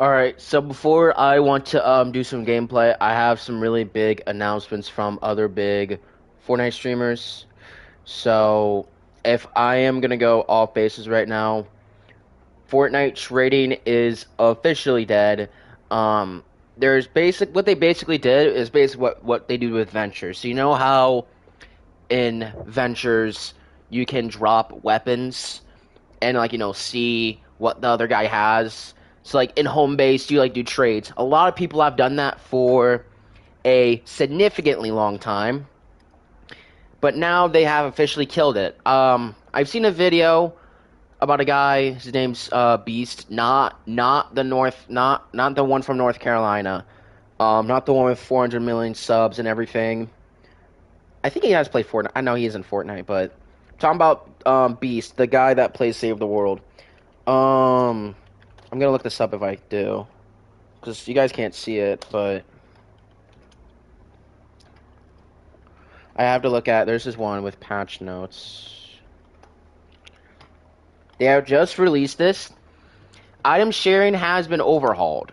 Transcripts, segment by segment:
Alright, so before I want to do some gameplay, I have some really big announcements from other big Fortnite streamers. So if I am gonna go off bases right now, Fortnite trading is officially dead. Um, there's basic what they basically did is basically what they do with ventures. So you know how in ventures you can drop weapons and see what the other guy has. So like in home base, you do trades. A lot of people have done that for a significantly long time, but now they have officially killed it. I've seen a video about a guy. His name's Beast. Not the not the one from North Carolina. Not the one with 400 million subs and everything. I think he has played Fortnite. I know he is in Fortnite, but I'm talking about Beast, the guy that plays Save the World. Um, I'm gonna look this up if I do, because you guys can't see it, but I have to look at. There's this one with patch notes. They have just released this. Item sharing has been overhauled,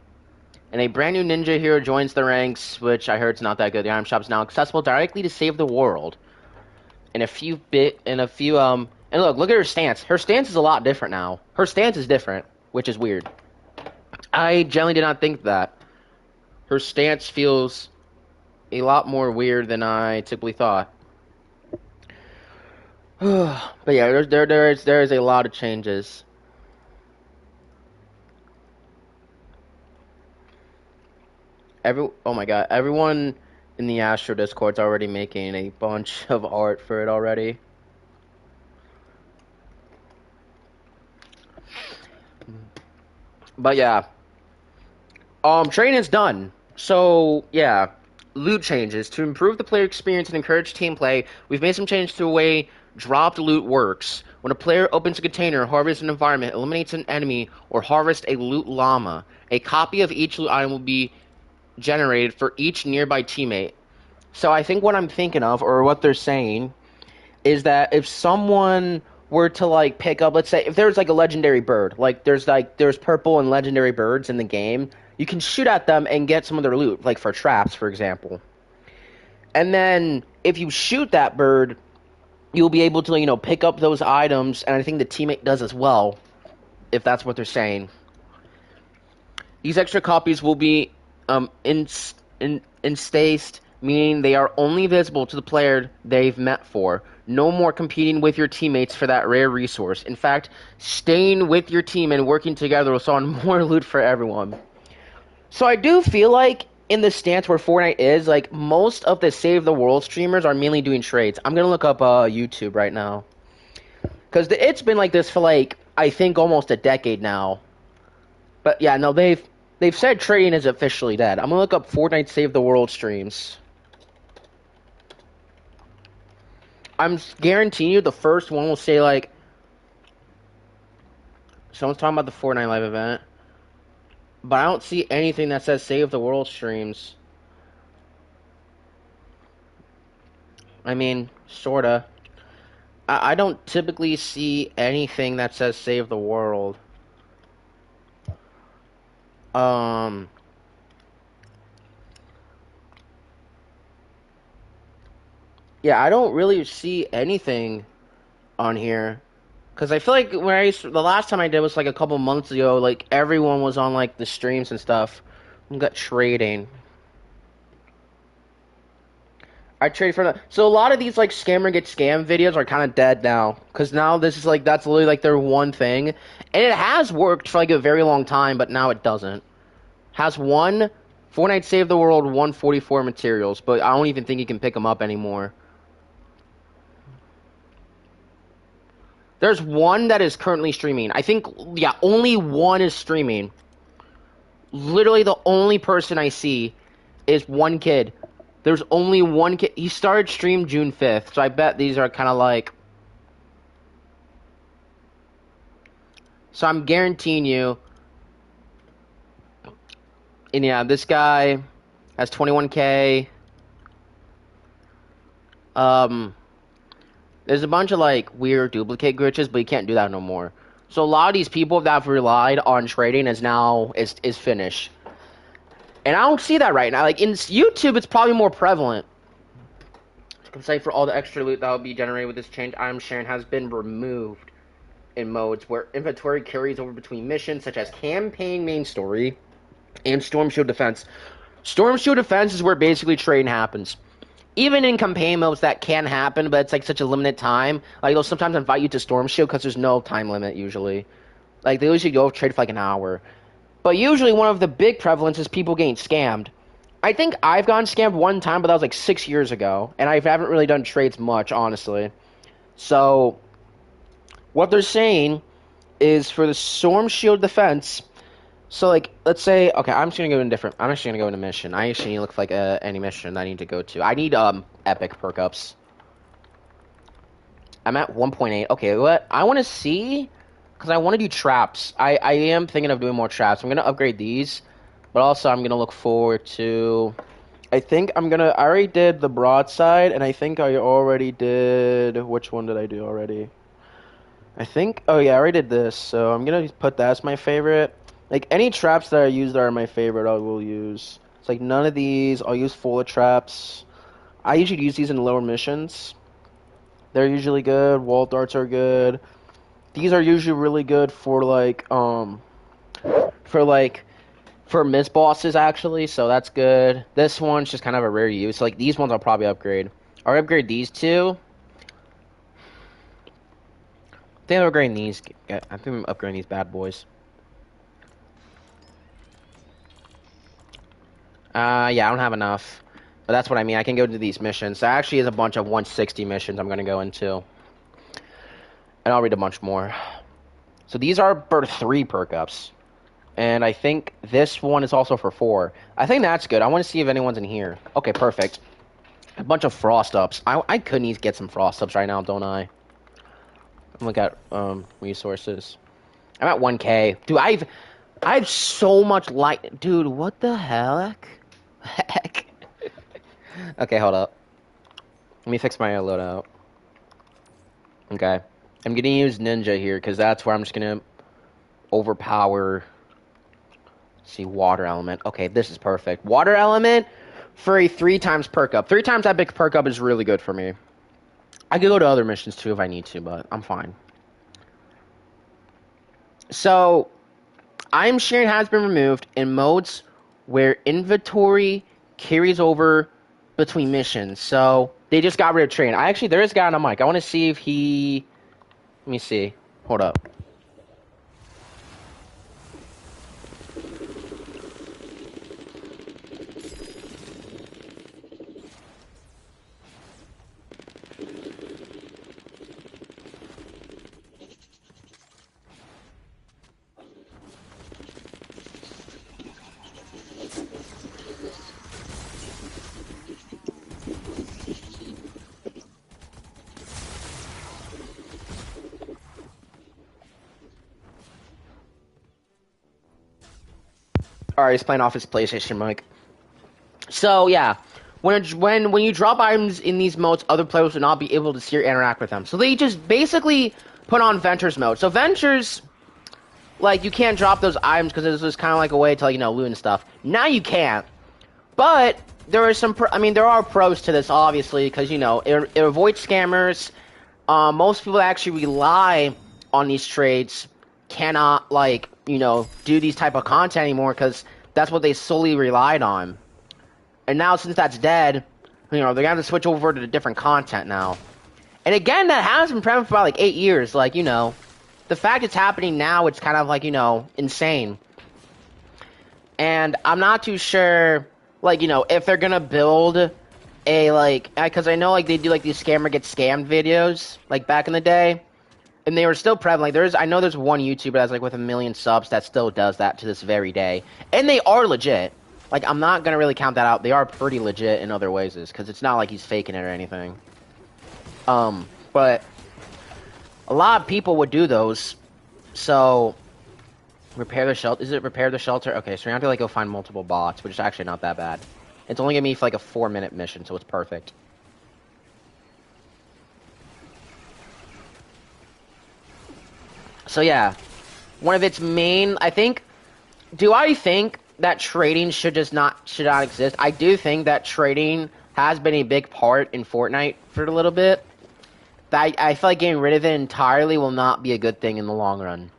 and a brand new ninja hero joins the ranks, which I heard is not that good. The item shop is now accessible directly to Save the World. And look at her stance. Her stance is a lot different now. Her stance is different, which is weird. I generally did not think that. Her stance feels a lot more weird than I typically thought. But yeah, there is a lot of changes. Oh my god, everyone in the Astro Discord's already making a bunch of art for it already. But yeah, training's done. So yeah, loot changes to improve the player experience and encourage team play. We've made some changes to the way dropped loot works. When a player opens a container, harvests an environment, eliminates an enemy, or harvests a loot llama, a copy of each loot item will be generated for each nearby teammate. So I think what I'm thinking of, or what they're saying, is that if someone were to pick up, let's say if there's a legendary bird, there's purple and legendary birds in the game, you can shoot at them and get some of their loot, like for traps, for example. And then if you shoot that bird, you'll be able to pick up those items, and I think the teammate does as well, if that's what they're saying. These extra copies will be instaced, meaning they are only visible to the player they've met for. No more competing with your teammates for that rare resource. In fact, staying with your team and working together will spawn more loot for everyone. So I do feel like in the stance where Fortnite is, most of the Save the World streamers are mainly doing trades. I'm gonna look up YouTube right now, because it's been like this for I think almost a decade now. But yeah, no, they've said trading is officially dead. I'm gonna look up Fortnite Save the World streams. I'm guaranteeing you the first one will say someone's talking about the Fortnite live event, but I don't see anything that says Save the World streams. I mean, sorta. I don't typically see anything that says Save the World. Yeah, I don't really see anything on here. Because I feel like the last time I did was a couple months ago, everyone was on the streams and stuff. We got trading. I trade for that. So a lot of these scammer get scam videos are kind of dead now. Because now this is that's literally their one thing. And it has worked for a very long time, but now it doesn't. Has one, Fortnite Save the World 144 materials, but I don't even think you can pick them up anymore. There's one that is currently streaming. I think, yeah, only one is streaming. Literally the only person I see is one kid. There's only one kid. He started stream June 5th, so I bet these are kind of So I'm guaranteeing you. And yeah, this guy has 21K. There's a bunch of weird duplicate glitches, but you can't do that no more. So a lot of these people that have relied on trading is finished. And I don't see that right now. Like in YouTube, it's probably more prevalent. Say for all the extra loot that will be generated with this change, item sharing has been removed in modes where inventory carries over between missions such as campaign main story and Storm Shield Defense. Storm Shield Defense is where basically trading happens. Even in campaign modes that can happen, but it's like such a limited time. Like they'll sometimes invite you to Storm Shield because there's no time limit usually. Like they usually go trade for like an hour. But usually one of the big prevalence is people getting scammed. I think I've gotten scammed one time, but that was like 6 years ago, and I haven't really done trades much, honestly. So what they're saying is for the Storm Shield Defense. So like, let's say, okay, I'm just gonna go in different. I'm actually gonna go into mission. I actually need to look like any mission I need to go to. I need epic perk ups. I'm at 1.8. Okay, what I want to see, because I want to do traps. I am thinking of doing more traps. I'm gonna upgrade these, but also I'm gonna look forward to. I think I'm gonna. I already did the broadside, and I think I already did. Which one did I do already? I think. Oh yeah, I already did this. So I'm gonna put that as my favorite. Like any traps that I use that are my favorite, I will use. It's like none of these. I'll use full of traps. I usually use these in lower missions. They're usually good. Wall darts are good. These are usually really good for for like for miss bosses actually, so that's good. This one's just kind of a rare use. Like these ones I'll probably upgrade. I'll upgrade these two. I think I'm upgrading these. I think I'm upgrading these bad boys. Yeah, I don't have enough. But that's what I mean. I can go to these missions. There actually is a bunch of 160 missions I'm going to go into. And I'll read a bunch more. So these are for 3 perk ups. And I think this one is also for 4. I think that's good. I want to see if anyone's in here. Okay, perfect. A bunch of frost ups. I could need to get some frost ups right now, don't I? I'm looking at resources. I'm at 1K. Dude, I have so much light. Dude, what the heck? Heck. Okay, hold up. Let me fix my loadout. Okay. I'm gonna use Ninja here, because that's where I'm just gonna overpower. Let's see, Water Element. Okay, this is perfect. Water Element for a 3 times perk up. 3 times that big perk up is really good for me. I could go to other missions too if I need to, but I'm fine. So, item sharing has been removed in modes where inventory carries over between missions. So, they just got rid of train. There is a guy on the mic. I want to see if he... Let me see. Hold up. Alright, he's playing off his PlayStation mic. So, yeah. When you drop items in these modes, other players will not be able to see or interact with them. So they just basically put on Ventures mode. So Ventures, like, you can't drop those items because it's just kind of like a way to, like, loot and stuff. Now you can't. But there are there are pros to this, obviously, because, it avoids scammers. Most people that actually rely on these trades cannot, like, do these type of content anymore because that's what they solely relied on. And now, since that's dead, they're going to have to switch over to the different content now. And again, that has been prevalent for about, like, 8 years. Like, the fact it's happening now, it's kind of, like, insane. And I'm not too sure, like, if they're going to build a, like, because I know, like, they do, like, these scammer get scammed videos, like, back in the day. And they were still prevalent. Like, I know there's one YouTuber that's, like, with 1 million subs that still does that to this very day. And they are legit. Like, I'm not going to really count that out. They are pretty legit in other ways, because it's not like he's faking it or anything. But a lot of people would do those. So, repair the shelter. Is it repair the shelter? Okay, so you have to, like, go find multiple bots, which is actually not that bad. It's only going to be for, like, a 4-minute mission, so it's perfect. So yeah, one of its main, I think. Do I think that trading should not exist? I do think that trading has been a big part in Fortnite for a little bit. I feel like getting rid of it entirely will not be a good thing in the long run.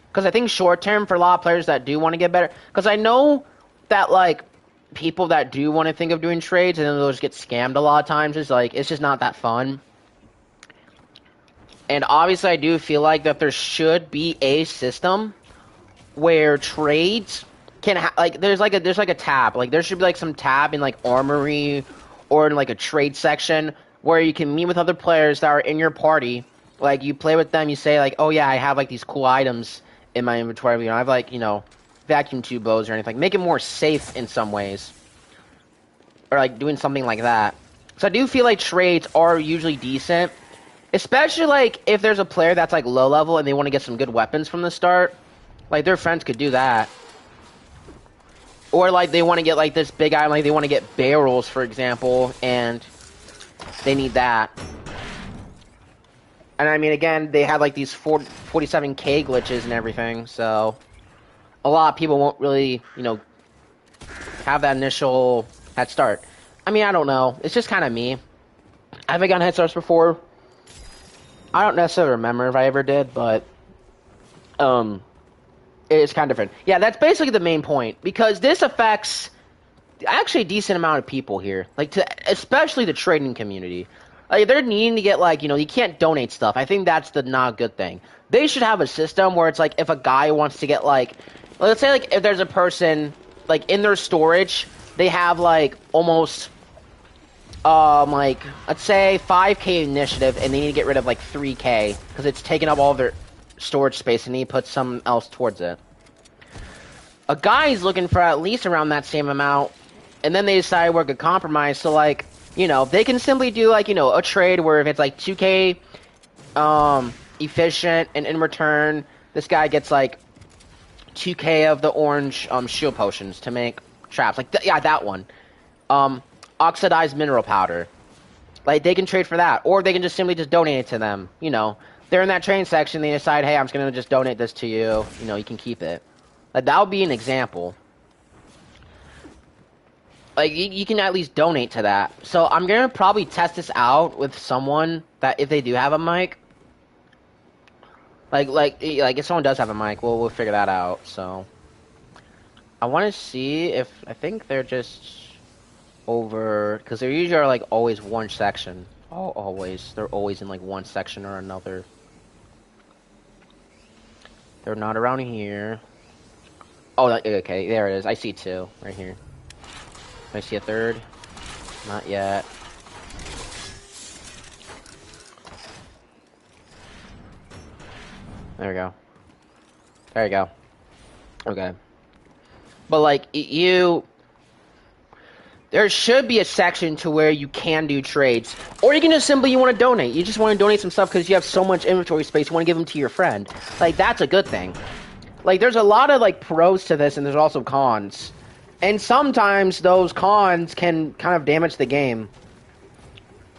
Because I think short term for a lot of players that do want to get better. Because I know that like people that do want to think of doing trades and then they'll just get scammed a lot of times. Is like it's just not that fun. And obviously, I do feel like that there should be a system where trades can like there's like a tab. Like there should be like some tab in like Armory or in like a trade section where you can meet with other players that are in your party. Like you play with them, you say like, "Oh yeah, I have like these cool items in my inventory. You know, I have like, vacuum tube bows or anything." Like, make it more safe in some ways. Or like doing something like that. So I do feel like trades are usually decent. Especially like if there's a player that's like low level and they want to get some good weapons from the start. Like their friends could do that. Or like they want to get like this big item, like they want to get barrels, for example, and they need that. And I mean, again, they have like these 47k glitches and everything, so a lot of people won't really, have that initial head start. I mean, I don't know. It's just kind of me. I haven't gotten head starts before. I don't necessarily remember if I ever did, but it's kind of different. Yeah, that's basically the main point, because this affects actually a decent amount of people here, like especially the trading community. Like they're needing to get like, you can't donate stuff. I think that's the not good thing. They should have a system where it's like if a guy wants to get like, let's say like if there's a person like in their storage, they have like almost like let's say 5k initiative and they need to get rid of like 3k because it's taking up all their storage space and they need to put something else towards it. A guy's looking for at least around that same amount, and then they decide to work a compromise. So like, they can simply do like, a trade where if it's like 2k efficient, and in return this guy gets like 2k of the orange shield potions to make traps. Like yeah, that one. Oxidized mineral powder. Like they can trade for that, or they can just simply just donate it to them. They're in that train section, they decide, hey, I'm just gonna just donate this to you. You can keep it. Like that would be an example. Like you can at least donate to that. So I'm gonna probably test this out with someone that if they do have a mic. Like if someone does have a mic, we'll figure that out. So I want to see if I think they're just over, because they usually are like always one section. Oh, always. They're always in like one section or another. They're not around here. Oh, okay, there it is. I see two right here. I see a third. Not yet. There we go. There you go. Okay. But like there should be a section to where you can do trades, or you can just simply you want to donate. You just want to donate some stuff because you have so much inventory space. You want to give them to your friend. Like that's a good thing. Like there's a lot of like pros to this, and there's also cons. And sometimes those cons can kind of damage the game.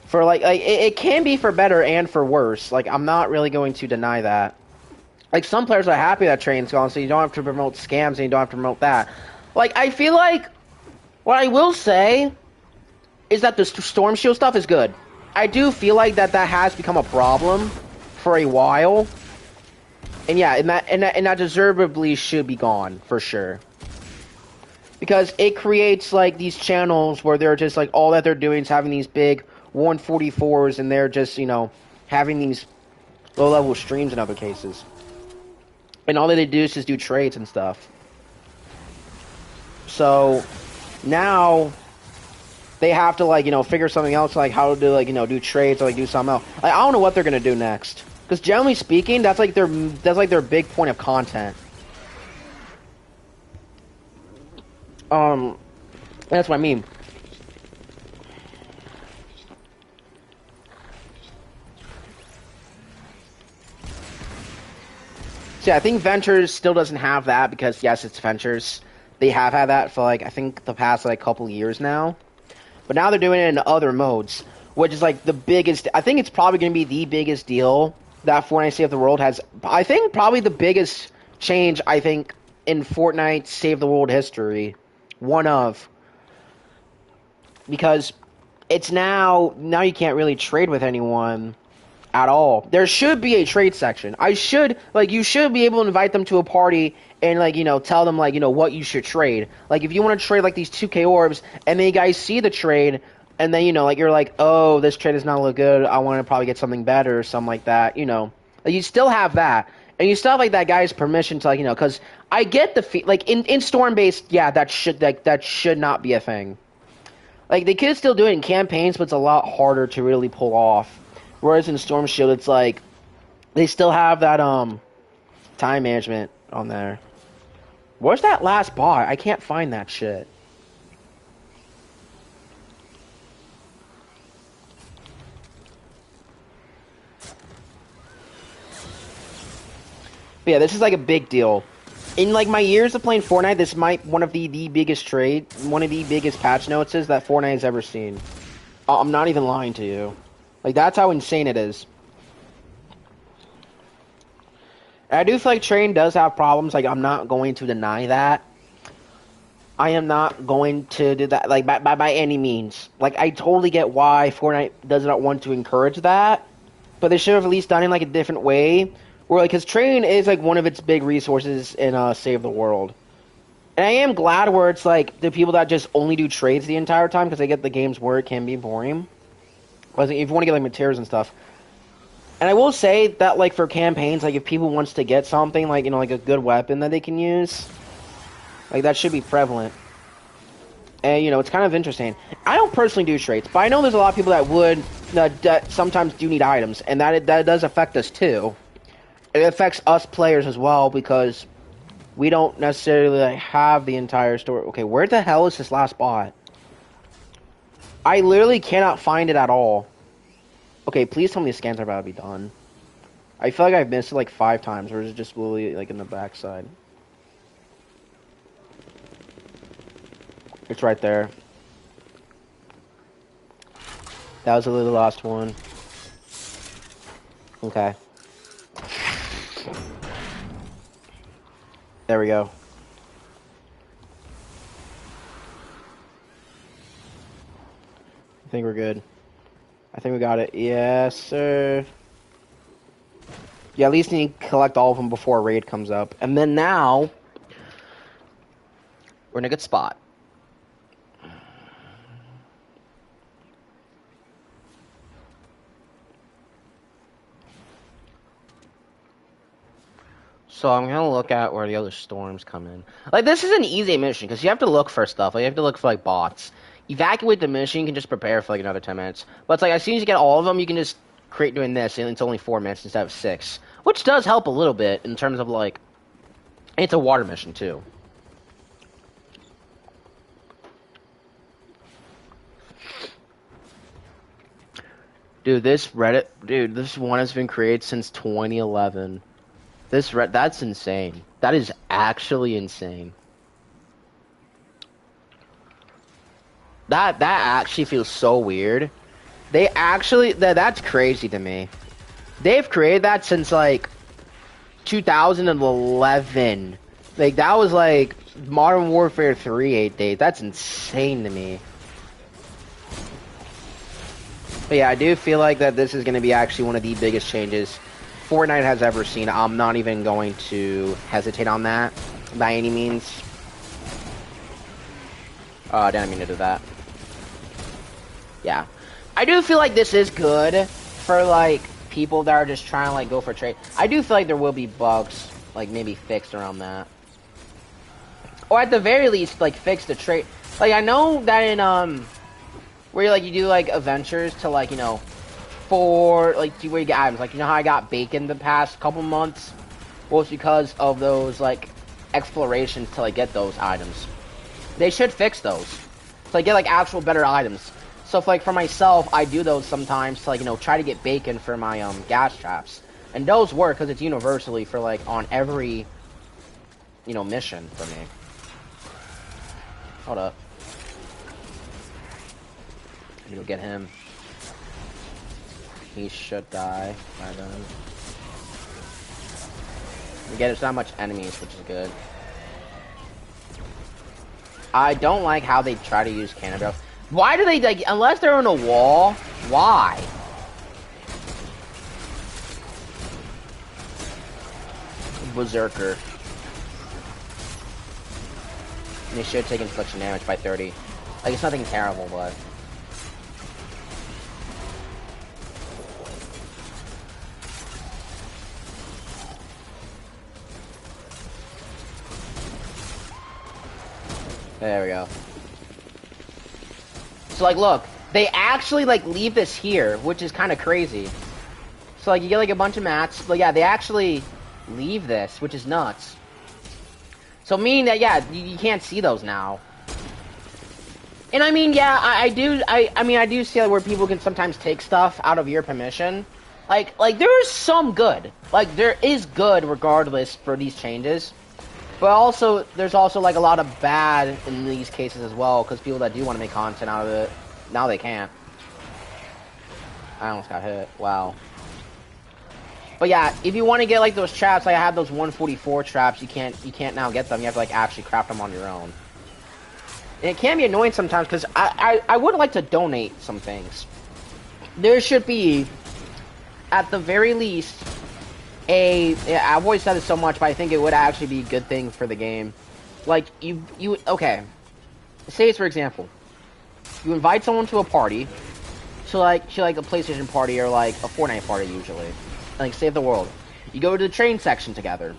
For like it can be for better and for worse. Like I'm not really going to deny that. Like some players are happy that train's gone, so you don't have to promote scams and you don't have to promote that. Like I feel like what I will say is that the storm shield stuff is good. I do feel like that has become a problem for a while. And yeah, and that deservedly should be gone for sure. Because it creates like these channels where they're just like all that they're doing is having these big 144s, and they're just, having these low level streams in other cases. And all that they do is just do trades and stuff. So now they have to like, figure something else, like how to like, do trades or like do something else. Like, I don't know what they're gonna do next. Because generally speaking, that's like their big point of content. That's what I mean. So yeah, I think Ventures still doesn't have that because yes, it's Ventures. They have had that for like I think the past like couple years now. But now they're doing it in other modes, which is like the biggest. I think it's probably going to be the biggest deal that Fortnite Save the World has, I think, probably the biggest change, I think, in Fortnite Save the World history. One of. Because it's now you can't really trade with anyone at all. There should be a trade section. You should be able to invite them to a party and tell them what you should trade. Like if you want to trade like these 2K orbs and then you guys see the trade and then you're like, "Oh, this trade does not look good. I want to probably get something better or something like that." Like, you still have that. And you still have like that guy's permission to cuz I get the like in storm based, yeah, that should not be a thing. Like, they could still do it in campaigns, but it's a lot harder to really pull off. Whereas in Storm Shield, it's like they still have that time management on there. Where's that last bot? I can't find that shit. But yeah, this is like a big deal. In like my years of playing Fortnite, this might one of the biggest patch notes is that Fortnite has ever seen. I'm not even lying to you. Like, that's how insane it is. And I do feel like Train does have problems. Like, I'm not going to deny that. I am not going to do that, like, by any means. Like, I totally get why Fortnite does not want to encourage that. But they should have at least done it, like, a different way. Where, like, because Train is, like, one of its big resources in Save the World. And I am glad where it's, like, the people that just only do trades the entire time because they get the games where it can be boring. But if you want to get, like, materials and stuff. And I will say that, like, for campaigns, like, if people wants to get something, like, like, a good weapon that they can use, like, that should be prevalent. And, it's kind of interesting. I don't personally do trades, but I know there's a lot of people that would, that sometimes do need items, and that does affect us, too. It affects us players as well, because we don't necessarily have the entire story. Okay, where the hell is this last bot? I literally cannot find it at all. Okay, please tell me the scans are about to be done. I feel like I've missed it like 5 times, or is it just literally like in the backside? It's right there. That was literally the last one. Okay. There we go. I think we're good. I think we got it. Yes, sir. Yeah, at least need to collect all of them before a raid comes up. And then now, we're in a good spot. So I'm gonna look at where the other storms come in. Like, this is an easy mission, because you have to look for stuff. Like, you have to look for, like, bots. Evacuate the mission, you can just prepare for, like, another 10 minutes. But it's like, as soon as you get all of them, you can just create doing this, and it's only 4 minutes instead of 6. Which does help a little bit, in terms of, like... It's a water mission, too. Dude, this one has been created since 2011. That's insane. That is actually insane. That actually feels so weird. They actually that's crazy to me. They've created that since like 2011. Like, that was like Modern Warfare 3 8 days. That's insane to me. But yeah, I do feel like that this is going to be actually one of the biggest changes Fortnite has ever seen. I'm not even going to hesitate on that by any means. I didn't mean to do that. Yeah. I do feel like this is good for, like, people that are just trying to, like, go for trade. I do feel like there will be bugs, like, maybe fixed around that. Or at the very least, like, fix the trade. Like, I know that in, where, like, you do, like, adventures to, like, for, like, where you get items. Like, how I got bacon the past couple months? Well, it's because of those, like, explorations to, like, get those items. They should fix those. So I get, like, actual better items. So, if, like, for myself, I do those sometimes to, like, try to get bacon for my, gas traps. And those work, because it's universally for, like, on every, mission for me. Hold up. I need to get him. He should die by then. Again, there's not much enemies, which is good. I don't like how they try to use cannon barrels. Why do they, like, unless they're on a wall, why? Berserker. They should take infliction damage by 30. Like, it's nothing terrible, but... There we go. So, like, look. They actually, like, leave this here, which is kind of crazy. So, like, you get, like, a bunch of mats. But, yeah, they actually leave this, which is nuts. So, meaning that, yeah, you can't see those now. And, I mean, yeah, I do see where people can sometimes take stuff out of your permission. Like, there is some good. Like, there is good regardless for these changes. But also, there's also, like, a lot of bad in these cases as well, because people that do want to make content out of it, now they can't. I almost got hit. Wow. But yeah, if you want to get, like, those traps, like I have those 144 traps, you can't now get them. You have to, like, actually craft them on your own. And it can be annoying sometimes, because I would like to donate some things. There should be, at the very least... I've always said it so much, but I think it would actually be a good thing for the game. Like, okay. Say, for example, you invite someone to a party, so like a PlayStation party or like a Fortnite party usually, like Save the World. You go to the train section together.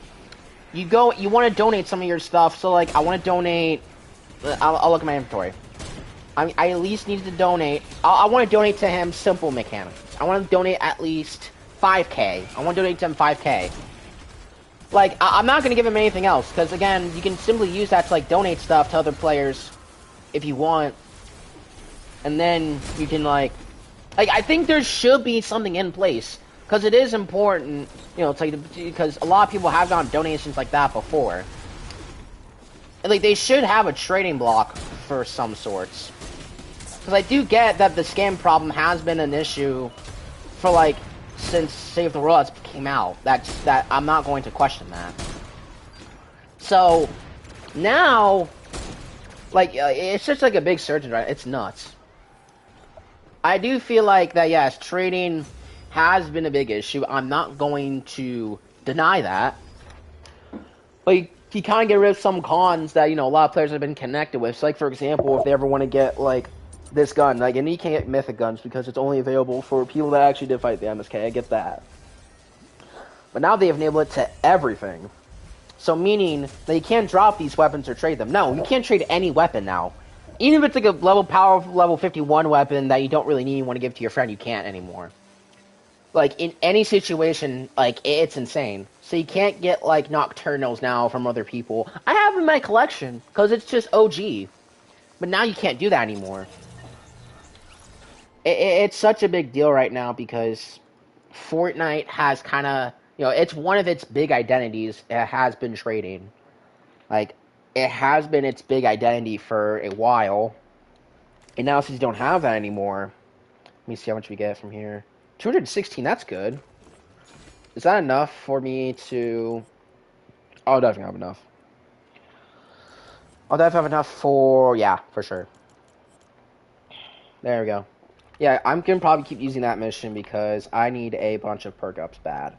You want to donate some of your stuff, so like I want to donate. I'll look at my inventory. I at least need to donate. I want to donate to him simple mechanics. I want to donate at least 5K. I want to donate to him 5K. Like, I'm not going to give him anything else, because, again, you can simply use that to, like, donate stuff to other players if you want. And then you can, like, I think there should be something in place, because it is important, you know, because a lot of people have gotten donations like that before. And, like, they should have a trading block for some sorts. Because I do get that the scam problem has been an issue for, like, since Save the World came out. That I'm not going to question that. So now, like, it's just like a big surge, right? It's nuts. I do feel like that, yes, trading has been a big issue. I'm not going to deny that. But you kind of get rid of some cons that, you know, a lot of players have been connected with. So, like, for example, if they ever want to get, like, this gun, like, and you can't get mythic guns because it's only available for people that actually did fight the MSK. I get that. But now they've enabled it to everything. So meaning that you can't drop these weapons or trade them. No, you can't trade any weapon now. Even if it's like a power level 51 weapon that you don't really need and want to give to your friend, you can't anymore. Like, in any situation, like, it's insane. So you can't get, like, Nocturnals now from other people. I have them in my collection, because it's just OG. But now you can't do that anymore. It's such a big deal right now because Fortnite has kind of, you know, it's one of its big identities. It has been trading. Like, it has been its big identity for a while. And now since you don't have that anymore, let me see how much we get from here. 216, that's good. Is that enough for me to... Oh, I'll definitely have enough. I'll definitely have enough for... Yeah, for sure. There we go. Yeah, I'm going to probably keep using that mission because I need a bunch of perk ups bad.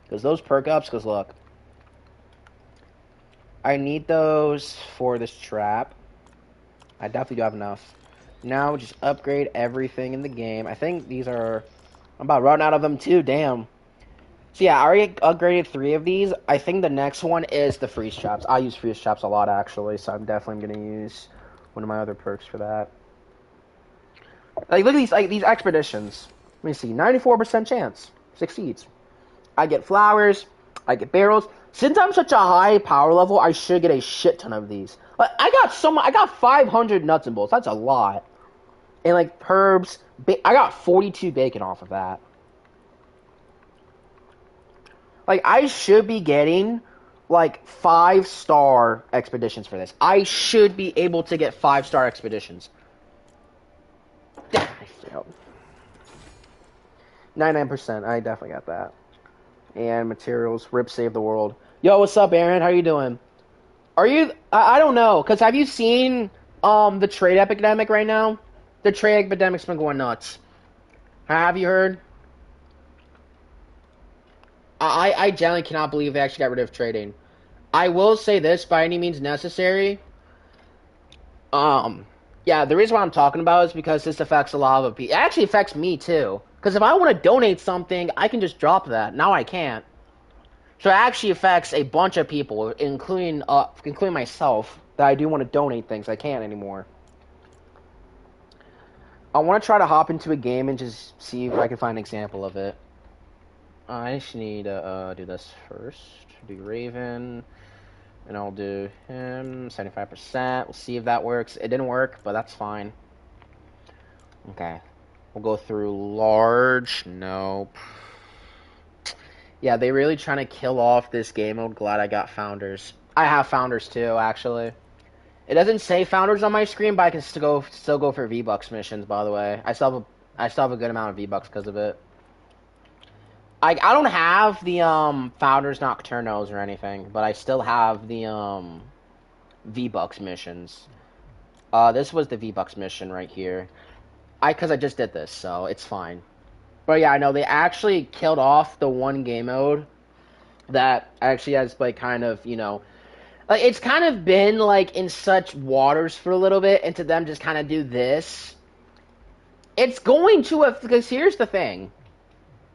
Because those perk ups, because look. I need those for this trap. I definitely do have enough. Now, just upgrade everything in the game. I think these are... I'm about to run out of them too, damn. So yeah, I already upgraded 3 of these. I think the next one is the freeze traps. I use freeze traps a lot, actually, so I'm definitely going to use one of my other perks for that. Like, look at these, like, these expeditions. Let me see, 94% chance. Succeeds. I get flowers. I get barrels. Since I'm such a high power level, I should get a shit ton of these. Like, I got 500 nuts and bolts. That's a lot. And, like, herbs. I got 42 bacon off of that. Like, I should be getting, like, 5-star expeditions for this. I should be able to get 5-star expeditions. Damn, I failed. 99%, I definitely got that. And materials. Rip save the world. Yo, what's up, Aaron? How you doing? Are you? I don't know. Cause have you seen the trade epidemic right now? The trade epidemic's been going nuts. Have you heard? I genuinely cannot believe they actually got rid of trading. I will say this by any means necessary. Um, yeah, the reason why I'm talking about it is because this affects a lot of people. It actually affects me too. Because if I want to donate something, I can just drop that. Now I can't. So it actually affects a bunch of people, including myself, that I do want to donate things. I can't anymore. I want to try to hop into a game and just see if I can find an example of it. I just need to do this first. Do Raven, and I'll do him 75%. We'll see if that works. It didn't work, but that's fine. Okay. We'll go through large. Nope. Yeah, they really trying to kill off this game mode. Glad I got founders. I have founders too, actually. It doesn't say founders on my screen, but I can still go for V-Bucks missions. By the way, I still have a good amount of V-Bucks because of it. I don't have the founders nocturnos or anything, but I still have the V-Bucks missions. This was the V-Bucks mission right here. Because I just did this, so it's fine. But yeah, I know they actually killed off the one game mode that actually has like kind of, like it's kind of been like in such waters for a little bit, and to them just kind of do this. It's going to have, because here's the thing.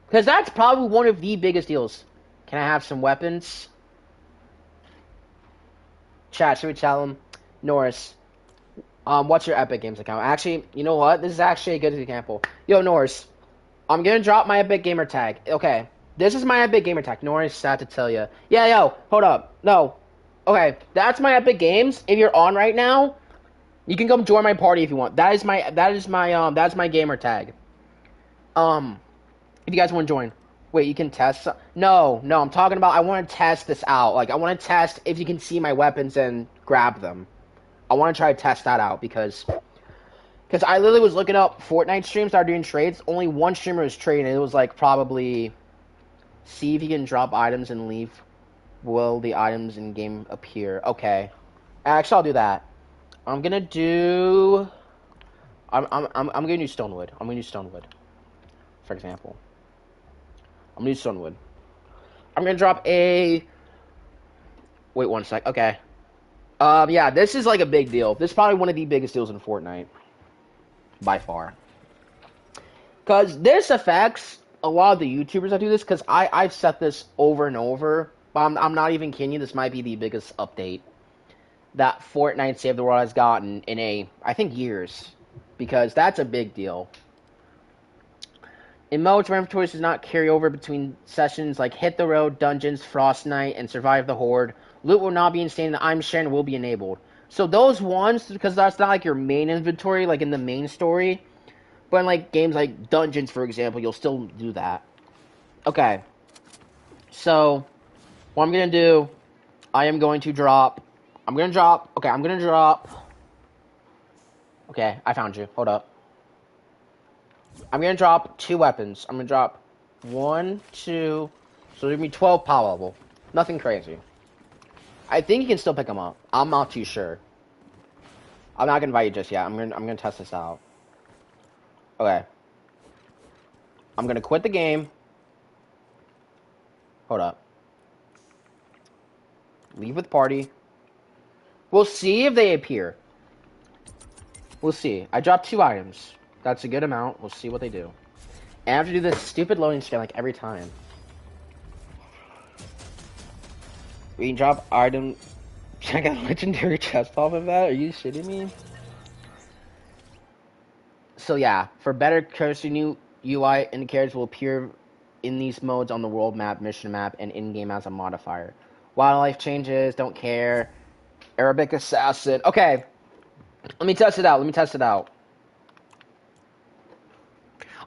Because that's probably one of the biggest deals. Can I have some weapons? Chat, should we tell them? Norris, what's your Epic Games account? Actually, you know what? This is actually a good example. Yo, Norris, I'm gonna drop my Epic Gamer tag. Okay, this is my Epic Gamer tag. Norris, sad to tell you. Yeah, yo, hold up. No. Okay, that's my Epic Games. If you're on right now, you can come join my party if you want. That's my gamer tag. If you guys want to join. Wait, you can test? No, I'm talking about I want to test this out. Like, I want to test if you can see my weapons and grab them. I want to try to test that out because I literally was looking up Fortnite streams that are doing trades. Only one streamer was trading. It was like probably see if you can drop items and leave. Will the items in game appear? Okay. Actually, I'll do that. I'm gonna do. I'm gonna do Stonewood. I'm gonna do Stonewood. For example. I'm gonna do Stonewood. I'm gonna drop a. Wait 1 sec. Okay. Yeah, this is like a big deal. This is probably one of the biggest deals in Fortnite. By far. Because this affects a lot of the YouTubers that do this, because I've set this over and over. But I'm not even kidding you, this might be the biggest update that Fortnite Save the World has gotten in I think, years. Because that's a big deal. In modes where inventories does not carry over between sessions like Hit the Road, Dungeons, Frost Night, and Survive the Horde, loot will not be installed and I'm sharing will be enabled. So those ones, because that's not like your main inventory, like in the main story, but in like games like Dungeons, for example, you'll still do that. Okay. So, what I'm going to do, I'm going to drop. Okay, I found you. Hold up. I'm going to drop 2 weapons. I'm going to drop 1, 2, so there'll be 12 power level. Nothing crazy. I think you can still pick them up. I'm not too sure. I'm not going to invite you just yet. I'm gonna test this out. Okay. I'm going to quit the game. Hold up. Leave with party. We'll see if they appear. We'll see. I dropped 2 items. That's a good amount. We'll see what they do. And I have to do this stupid loading screen like every time. We can drop item. Check out legendary chest off of that. Are you shitting me? So yeah, for better courtesy, new UI indicators will appear in these modes on the world map, mission map, and in-game as a modifier. Wildlife changes, don't care. Arabic assassin. Okay, let me test it out.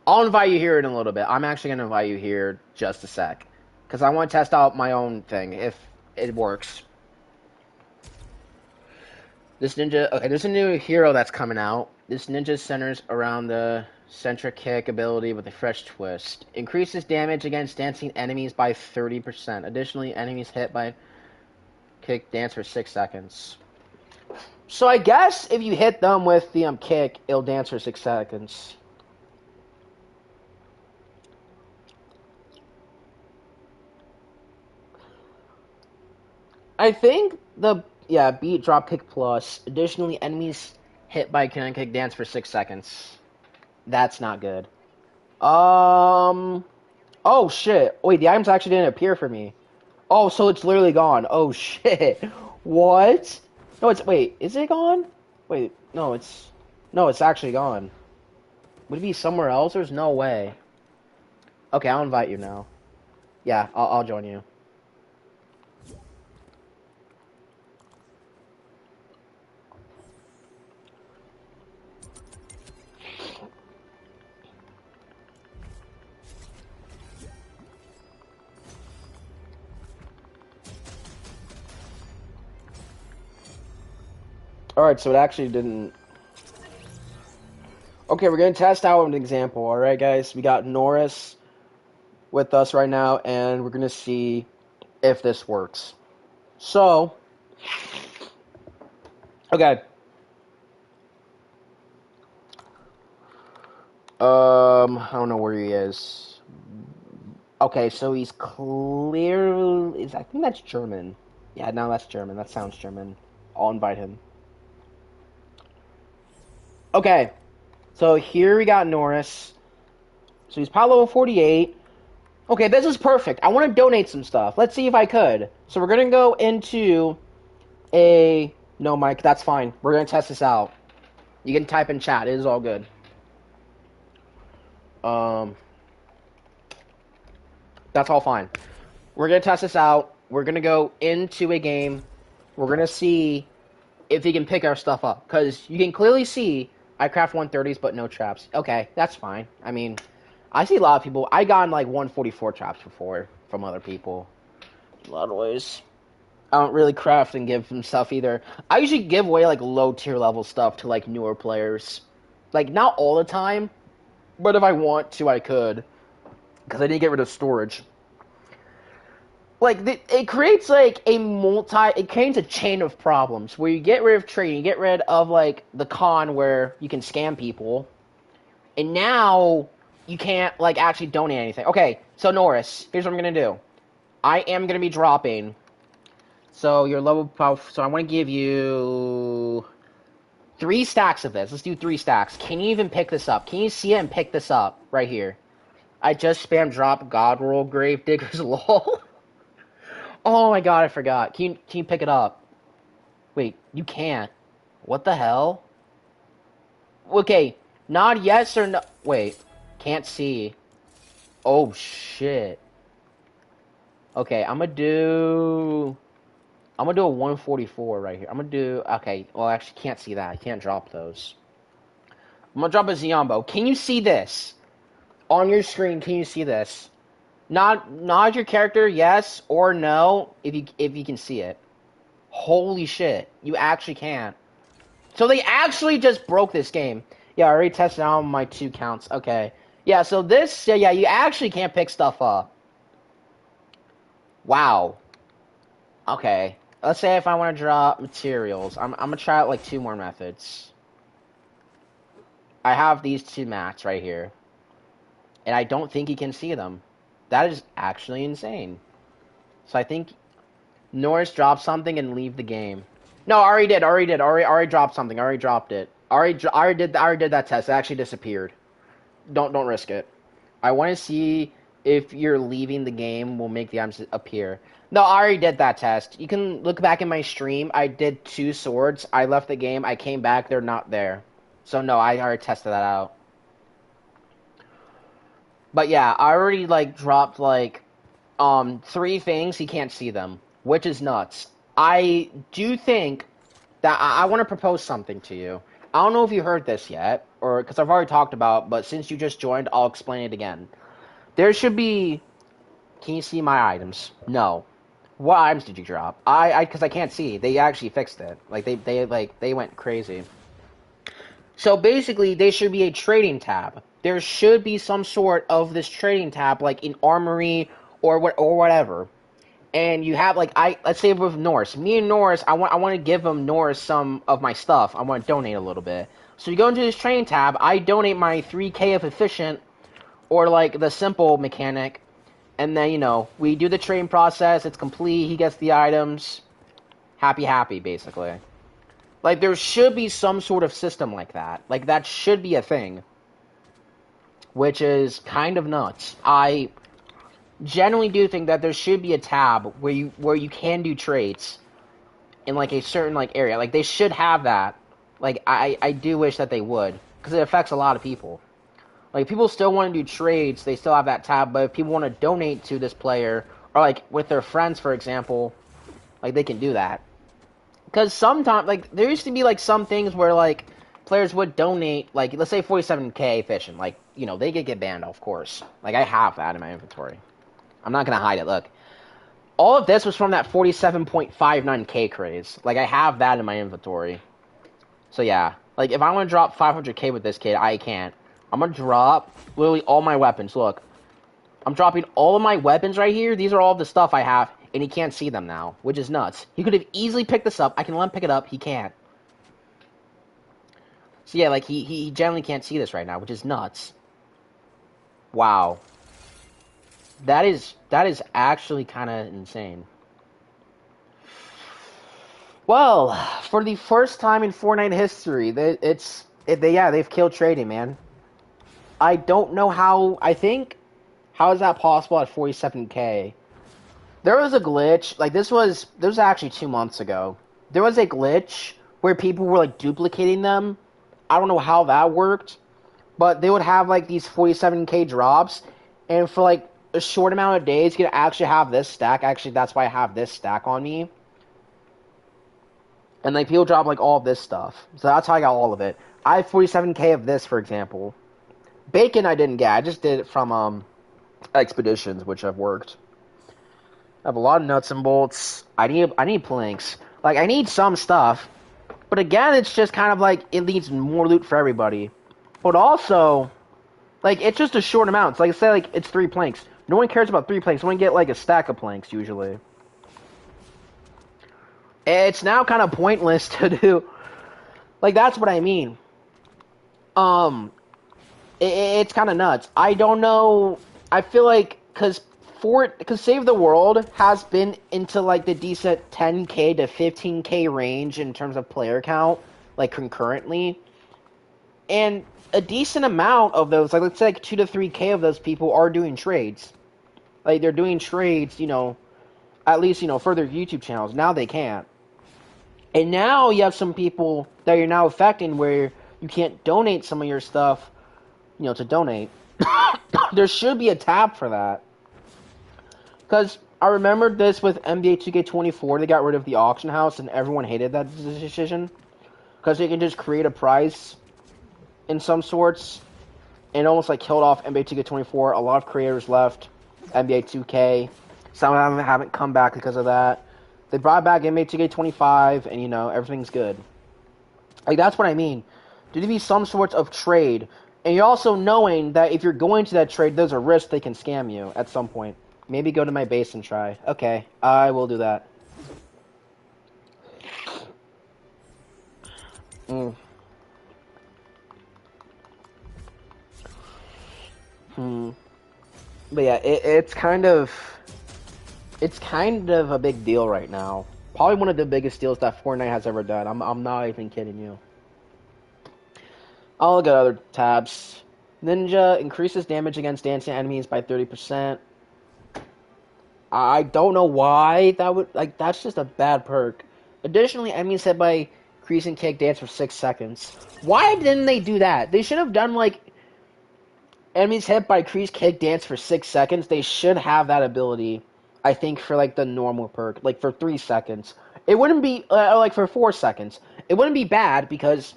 I'll invite you here in a little bit. I'm actually going to invite you here just a sec. Because I want to test out my own thing, if it works. This ninja... Okay, there's a new hero that's coming out. This ninja centers around the Centric kick ability with a fresh twist. Increases damage against dancing enemies by 30%. Additionally, enemies hit by kick dance for 6 seconds. So I guess if you hit them with the kick, it'll dance for 6 seconds. I think beat drop kick plus. Additionally, enemies hit by kick dance for 6 seconds. That's not good. Oh shit. Wait, the items actually didn't appear for me. Oh, so it's literally gone. Oh shit. What? No, wait, is it gone? Wait, no, it's actually gone. Would it be somewhere else? There's no way. Okay, I'll invite you now. Yeah, I'll join you. Alright, so it actually didn't... Okay, we're going to test out an example, alright guys? We got Norris with us right now, and we're going to see if this works. So... Okay. I don't know where he is. Okay, so he's clearly... I think that's German. Yeah, no, that's German. That sounds German. I'll invite him. Okay, so here we got Norris. So he's probably level 48. Okay, this is perfect. I want to donate some stuff. Let's see if I could. So we're going to go into a... No, Mike, that's fine. We're going to test this out. You can type in chat. It is all good. That's all fine. We're going to test this out. We're going to go into a game. We're going to see if he can pick our stuff up. Because you can clearly see I craft 130s, but no traps. Okay, that's fine. I mean, I see a lot of people. I got like 144 traps before from other people. In a lot of ways. I don't really craft and give them stuff either. I usually give away like low tier level stuff to like newer players. Like, not all the time. But if I want to, I could. Because I didn't get rid of storage. Like, it creates, like, it creates a chain of problems. Where you get rid of trading, you get rid of, like, the con where you can scam people. And now, you can't, like, actually donate anything. Okay, so Norris, here's what I'm going to do. I am going to be dropping. So, your level, so I want to give you 3 stacks of this. Let's do 3 stacks. Can you even pick this up? Can you see it and pick this up? Right here. I just spam drop God roll grave diggers lol. Oh my god, I forgot. Can you pick it up? Wait, you can't. What the hell? Okay, not yes or no. Wait, can't see. Oh shit. Okay, I'm gonna do a 144 right here. I'm gonna do okay. Well, I actually can't see that. I can't drop those. I'm gonna drop a Ziombo. Can you see this on your screen? Can you see this? Not your character, yes or no, if you can see it. Holy shit, you actually can. So they actually just broke this game. Yeah, I already tested out my 2 counts. Okay. Yeah, so this, yeah, you actually can't pick stuff up. Wow. Okay. Let's say if I want to drop materials. I'm gonna try out like 2 more methods. I have these 2 mats right here. And I don't think you can see them. That is actually insane. So I think Norris dropped something and leave the game. No, I already did. Already dropped something. I already dropped it. I already did that test. It actually disappeared. Don't risk it. I want to see if you're leaving the game will make the items appear. No, I already did that test. You can look back in my stream. I did 2 swords. I left the game. I came back. They're not there. So no, I already tested that out. But yeah, I already like dropped like 3 things. He can't see them, which is nuts. I do think that I want to propose something to you. I don't know if you heard this yet, or because I've already talked about, but since you just joined, I'll explain it again. There should be. Can you see my items? No. What items did you drop? Because I can't see. They actually fixed it. Like they went crazy. So basically, there should be a trading tab. there should be some sort of this trading tab, like in Armory or whatever. And you have like let's say with Norris, me and Norris, I want to give him Norris some of my stuff. I want to donate a little bit. So you go into this trading tab. I donate my 3K of efficient or like the simple mechanic, and then we do the trading process. It's complete. He gets the items. Happy, basically. Like there should be some sort of system like that. Like that should be a thing, which is kind of nuts. I generally do think that there should be a tab where you can do trades in like a certain like area. Like they should have that. Like I do wish that they would, because it affects a lot of people. Like if people still want to do trades, they still have that tab. But if people want to donate to this player or like with their friends, for example, like they can do that. Because sometimes like there used to be like some things where like players would donate, like let's say 47k efficient, like they could get banned, of course. Like I have that in my inventory. I'm not gonna hide it. Look, all of this was from that 47.59k craze. Like I have that in my inventory. So yeah, like if I want to drop 500k with this kid, I can't. I'm gonna drop literally all my weapons. Look, I'm dropping all of my weapons right here. These are all the stuff I have, and he can't see them now, which is nuts. He could have easily picked this up. I can let him pick it up. He can't. So yeah, like he generally can't see this right now, which is nuts. Wow. That is actually kind of insane. Well, for the first time in Fortnite history, they've killed trading, man. I don't know how. How is that possible at 47k? There was a glitch. Like this was actually 2 months ago. There was a glitch where people were like duplicating them. I don't know how that worked, but they would have like these 47k drops, and for like a short amount of days, you could actually have this stack. Actually, that's why I have this stack on me. And like people drop like all of this stuff. So that's how I got all of it. I have 47k of this, for example. Bacon I didn't get. I just did it from expeditions, which have worked. I have a lot of nuts and bolts. I need planks. Like I need some stuff. But again, it's just kind of like it leaves more loot for everybody. But also, like it's just a short amount. It's like I said, like it's 3 planks. No one cares about 3 planks. No one get like a stack of planks usually. It's now kind of pointless to do. Like that's what I mean. It's kind of nuts. I don't know. I feel like because Save the World has been into like the decent 10k to 15k range in terms of player count, like concurrently, and a decent amount of those, like let's say like 2 to 3k of those people are doing trades. Like they're doing trades, at least for their YouTube channels. Now they can't. And now you have some people that you're now affecting where you can't donate some of your stuff, to donate. There should be a tab for that. Because I remember this with NBA 2K24. They got rid of the auction house and everyone hated that decision. Because they can just create a price in some sorts. And it almost like killed off NBA 2K24. A lot of creators left NBA 2K. Some of them haven't come back because of that. They brought back NBA 2K25 and everything's good. Like that's what I mean. There to be some sorts of trade. And you're also knowing that if you're going to that trade, there's a risk they can scam you at some point. Maybe go to my base and try. Okay, I will do that. But yeah, it's kind of a big deal right now. Probably one of the biggest deals that Fortnite has ever done. I'm not even kidding you. I'll look at other tabs. Ninja increases damage against dancing enemies by 30%. I don't know why that would, like, that's just a bad perk. Additionally, enemies hit by increasing kick dance for 6 seconds. Why didn't they do that? They should have done, like, enemies hit by increased kick dance for 6 seconds. They should have that ability, I think, for, like, the normal perk. Like, for 3 seconds. It wouldn't be, like, for 4 seconds. It wouldn't be bad, because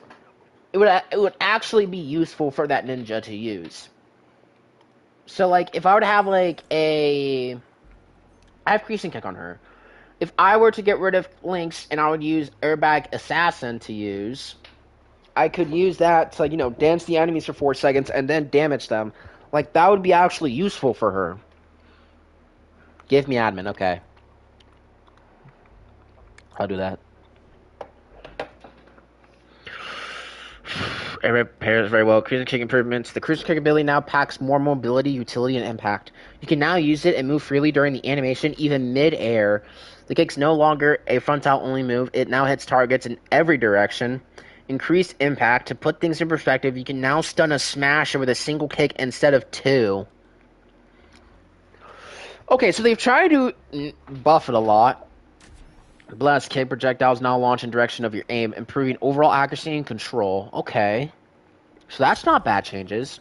it would actually be useful for that ninja to use. So, like, if I were to have, like, I have Creasing Kick on her. If I were to get rid of Lynx and I would use Airbag Assassin to use, I could use that to, dance the enemies for 4 seconds and then damage them. Like, that would be actually useful for her. Give me admin, okay. I'll do that. It repairs very well. Cruising kick improvements. The cruising kick ability now packs more mobility, utility, and impact. You can now use it and move freely during the animation, even mid-air. The kick's no longer a frontal-only move. It now hits targets in every direction. Increased impact. To put things in perspective, you can now stun a smasher with a single kick instead of two. Okay, so they've tried to buff it a lot. Blast kick projectiles now launch in direction of your aim, improving overall accuracy and control. Okay. So that's not bad changes.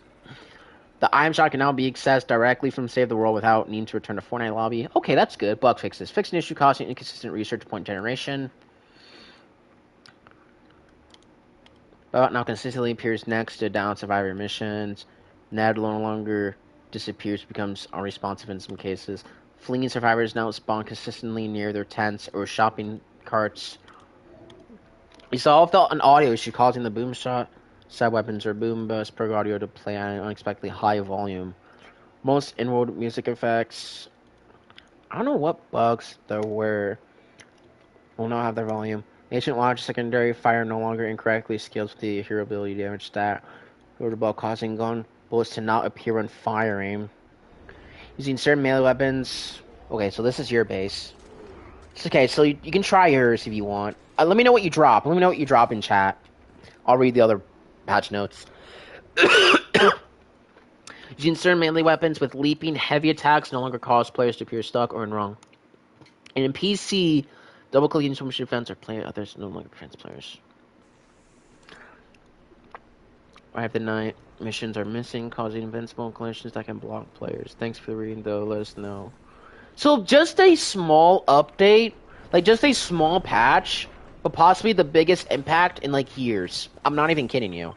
The item shot can now be accessed directly from Save the World without needing to return to Fortnite lobby. Okay, that's good. Bug fixes. Fix an issue causing inconsistent research point generation. Now consistently appears next to down survivor missions. Ned no longer disappears, becomes unresponsive in some cases. Fleeing survivors now spawn consistently near their tents or shopping carts. We solved an audio issue causing the boom shot, side weapons, or boom bust per audio to play at an unexpectedly high volume. Most in-world music effects. I don't know what bugs there were. Will now have their volume. Ancient Lodge secondary fire no longer incorrectly scales with the hero ability damage stat. Order ball causing gun bullets to not appear when firing. Using certain melee weapons. Okay, so this is your base. It's okay, so you can try yours if you want. Let me know what you drop. Let me know what you drop in chat. I'll read the other patch notes. Using certain melee weapons with leaping heavy attacks no longer cause players to appear stuck or in wrong. And in PC, double-clicking so much defense or play others no longer prevents players. I have the night. Missions are missing, causing invincible collisions that can block players. Thanks for reading, though. Let us know. So just a small update, like just a small patch, but possibly the biggest impact in like years. I'm not even kidding you.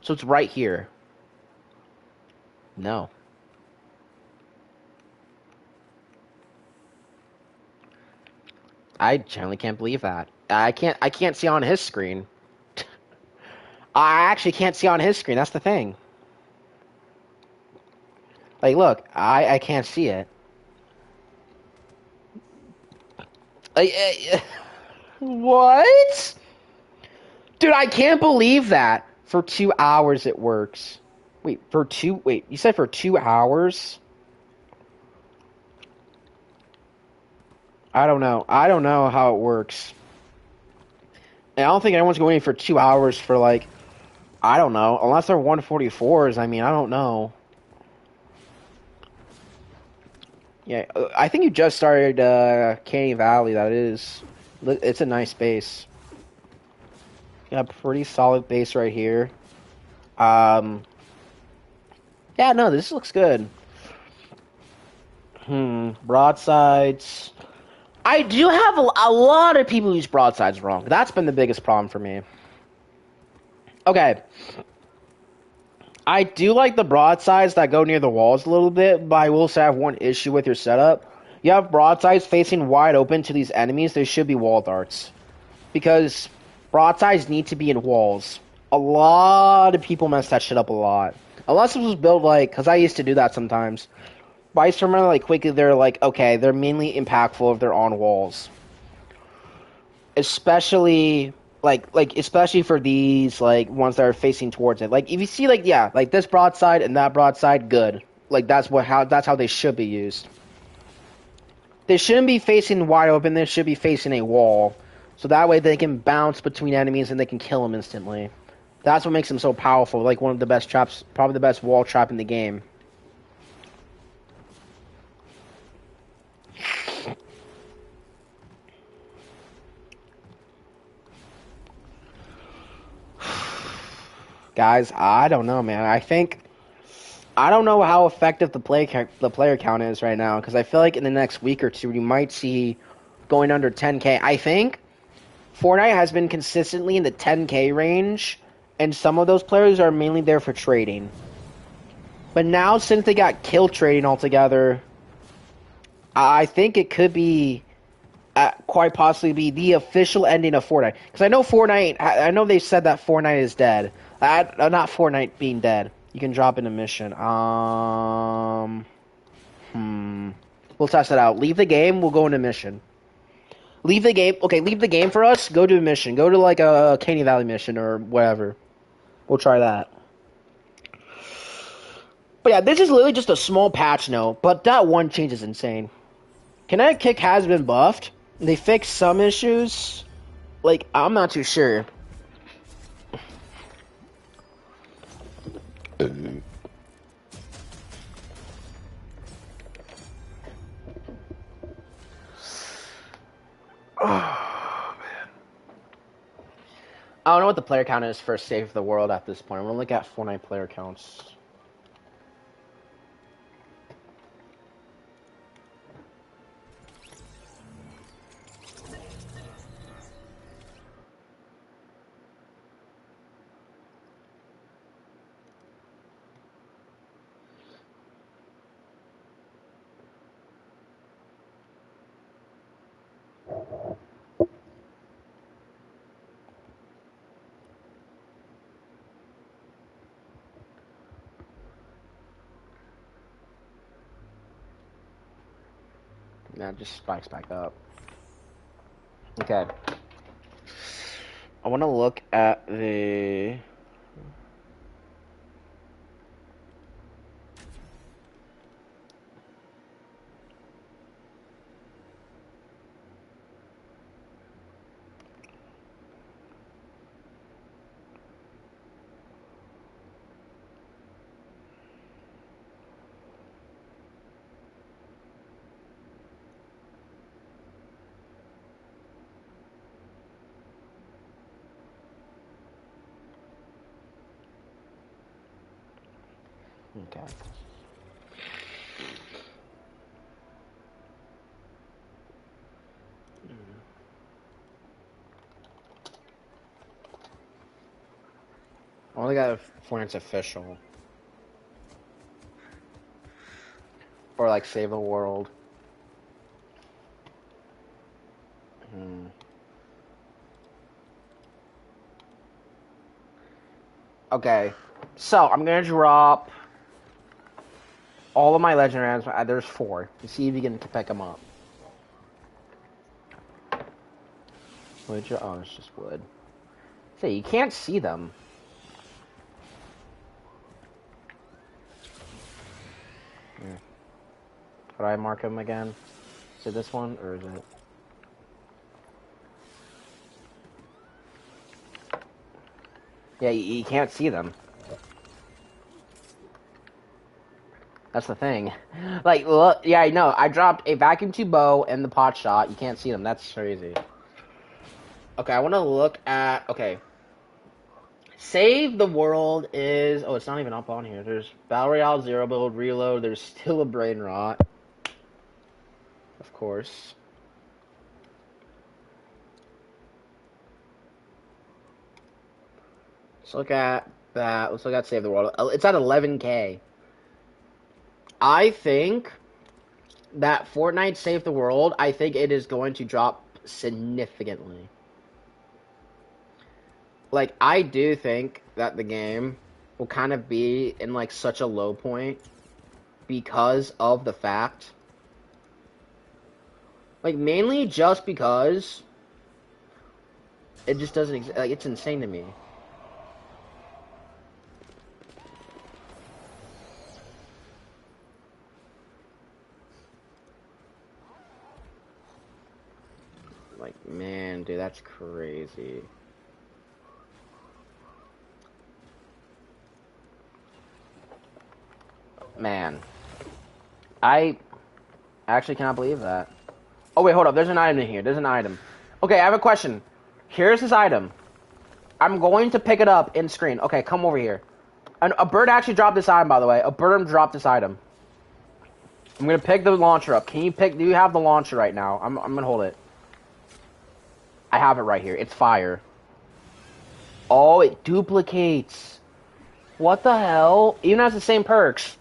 So it's right here. No. I generally can't believe that. I can't see on his screen. I actually can't see on his screen. That's the thing. Like, look, I can't see it. What? Dude, I can't believe that. For 2 hours it works. Wait, you said for 2 hours? I don't know. I don't know how it works. And I don't think anyone's going for 2 hours for like, I don't know. Unless they're 144s, I mean, I don't know. Yeah, I think you just started Canny Valley, that is. It's a nice base. Yeah, pretty solid base right here. Yeah, no, this looks good. Broadsides. I do have a lot of people use broadsides wrong. That's been the biggest problem for me. Okay. I do like the broadsides that go near the walls a little bit, but I will say I have one issue with your setup. You have broadsides facing wide open to these enemies. There should be wall darts. Because broadsides need to be in walls. A lot of people mess that shit up a lot. Unless it was built like, because I used to do that sometimes. But I used to remember like quickly they're like, okay, they're mainly impactful if they're on walls. Especially especially for these like ones that are facing towards it. Like if you see like like this broadside and that broadside, good. Like that's how they should be used. They shouldn't be facing wide open. They should be facing a wall, so that way they can bounce between enemies and they can kill them instantly. That's what makes them so powerful. Like one of the best traps, probably the best wall trap in the game. Guys, I don't know, man. I don't know how effective the player count is right now, because I feel like in the next week or two we might see going under 10K. I think Fortnite has been consistently in the 10K range, and some of those players are mainly there for trading. But now, since they got kill trading altogether, I think it could be quite possibly be the official ending of Fortnite. Because I know Fortnite, I know they said that Fortnite is dead. Not Fortnite being dead. You can drop in a mission. We'll test it out. Leave the game. We'll go into mission. Leave the game. Okay, leave the game for us. Go to a mission. Go to like a Canyon Valley mission or whatever. We'll try that. But yeah, this is literally just a small patch note. But that one change is insane. Kinetic Kick has been buffed. They fixed some issues. Like, I'm not too sure. Oh, man. I don't know what the player count is for Save the World at this point. I'm gonna look at Fortnite player counts. Now it just spikes back up. Okay. I want to look at the... Okay. I only got Fortnite's official. Or like Save the World. Okay. So, I'm gonna drop all of my legendaries. There's 4. To see if you can pick them up. Oh, it's just wood. Say, you can't see them. How do I mark them again? Is it this one, or is it... Yeah, you can't see them. That's the thing. Like, look, yeah, I know. I dropped a vacuum tube bow and the pot shot. You can't see them. That's crazy. Okay, I want to look at... Okay. Save the World is... Oh, it's not even up on here. There's Battle Royale, Zero Build, Reload. There's still a Brain Rot. Of course. Let's look at that. Let's look at Save the World. It's at 11K. I think that Fortnite Save the World, I think it is going to drop significantly. Like, I do think that the game will kind of be in, like, such a low point because of the fact... Like, mainly just because it just doesn't exist. Like, it's insane to me. Like, man, dude, that's crazy. Man. I actually cannot believe that. Oh, wait, hold up. There's an item in here. There's an item. Okay, I have a question. Here's this item. I'm going to pick it up in screen. Okay, come over here. And a bird actually dropped this item, by the way. A bird dropped this item. I'm going to pick the launcher up. Can you pick... Do you have the launcher right now? I'm going to hold it. I have it right here. It's fire. Oh, it duplicates. What the hell? Even has the same perks.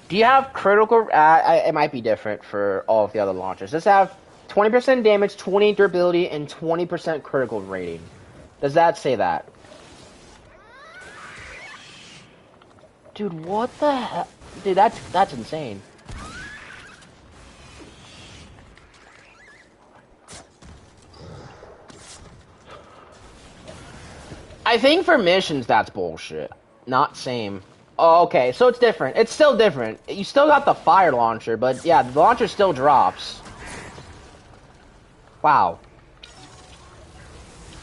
Do you have critical? It might be different for all of the other launchers. Does it have 20% damage, 20 durability, and 20% critical rating? Does that say that? Dude, what the hell? Dude, that's insane. I think for missions, that's bullshit. Not same. Oh, okay, so it's different. It's still different. You still got the fire launcher, but yeah, the launcher still drops. Wow.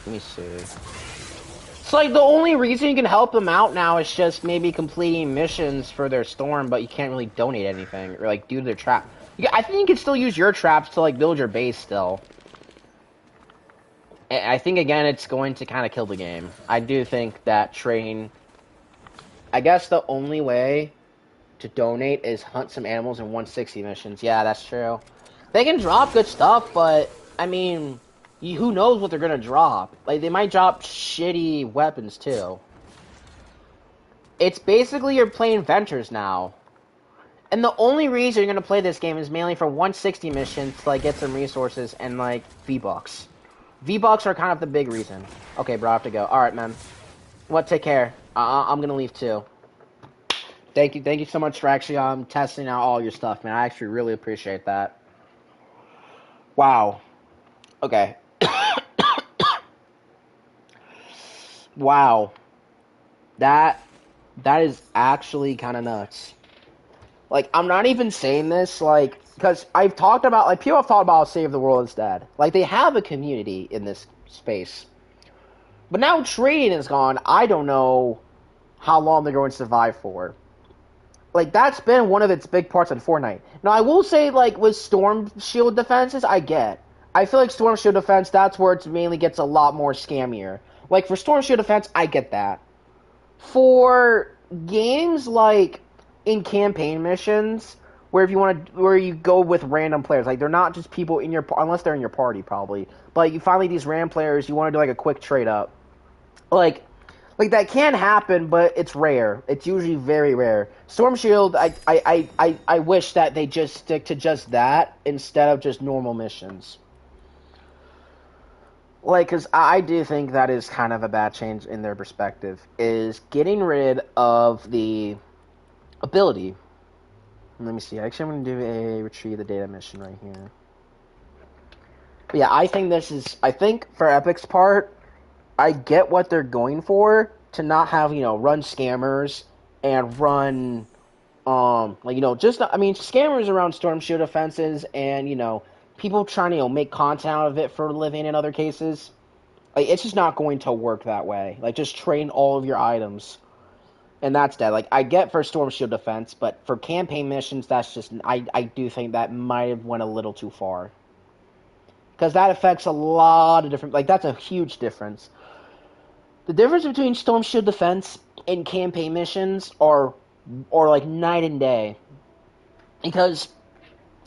Let me see. It's like the only reason you can help them out now is just maybe completing missions for their storm, but you can't really donate anything or like do their trap. I think you can still use your traps to like build your base still. I think again it's going to kind of kill the game. I do think that train. I guess the only way to donate is hunt some animals in 160 missions. Yeah, that's true. They can drop good stuff, but I mean, who knows what they're gonna drop? Like they might drop shitty weapons too. It's basically you're playing Ventures now. And the only reason you're gonna play this game is mainly for 160 missions to like get some resources and like V-Bucks. V-Bucks are kind of the big reason. Okay, bro, I have to go. Alright, man. What, take care. I'm gonna leave too. Thank you so much for actually testing out all your stuff, man. I actually really appreciate that. Wow. Okay. Wow. That is actually kind of nuts. Like, I'm not even saying this, like, because I've talked about, like, people have thought about Save the World instead. Like, they have a community in this space. But now trading is gone, I don't know how long they're going to survive for. Like, that's been one of its big parts in Fortnite. Now, I will say, like, with Storm Shield defenses, I get. I feel like Storm Shield defense, that's where it mainly gets a lot more scammier. Like, for Storm Shield defense, I get that. For games like in campaign missions, where if you want to, where you go with random players, like they're not just people in your, unless they're in your party probably, but you finally these random players, you want to do like a quick trade up, like that can happen, but it's rare. It's usually very rare. Storm Shield, I wish that they just stick to just that instead of just normal missions. Like, because I do think that is kind of a bad change in their perspective, is getting rid of the ability. Let me see. Actually, I'm going to do a retrieve the data mission right here. But yeah, I think this is... I think for Epic's part, I get what they're going for to not have, you know, run scammers and run... like, you know, just... I mean, scammers around Storm Shield offenses and, you know, people trying to, you know, make content out of it for a living in other cases. Like, it's just not going to work that way. Like, just train all of your items. And that's dead. Like, I get for Storm Shield defense, but for campaign missions, that's just... I do think that might have went a little too far. Because that affects a lot of different... Like, that's a huge difference. The difference between Storm Shield defense and campaign missions are like night and day. Because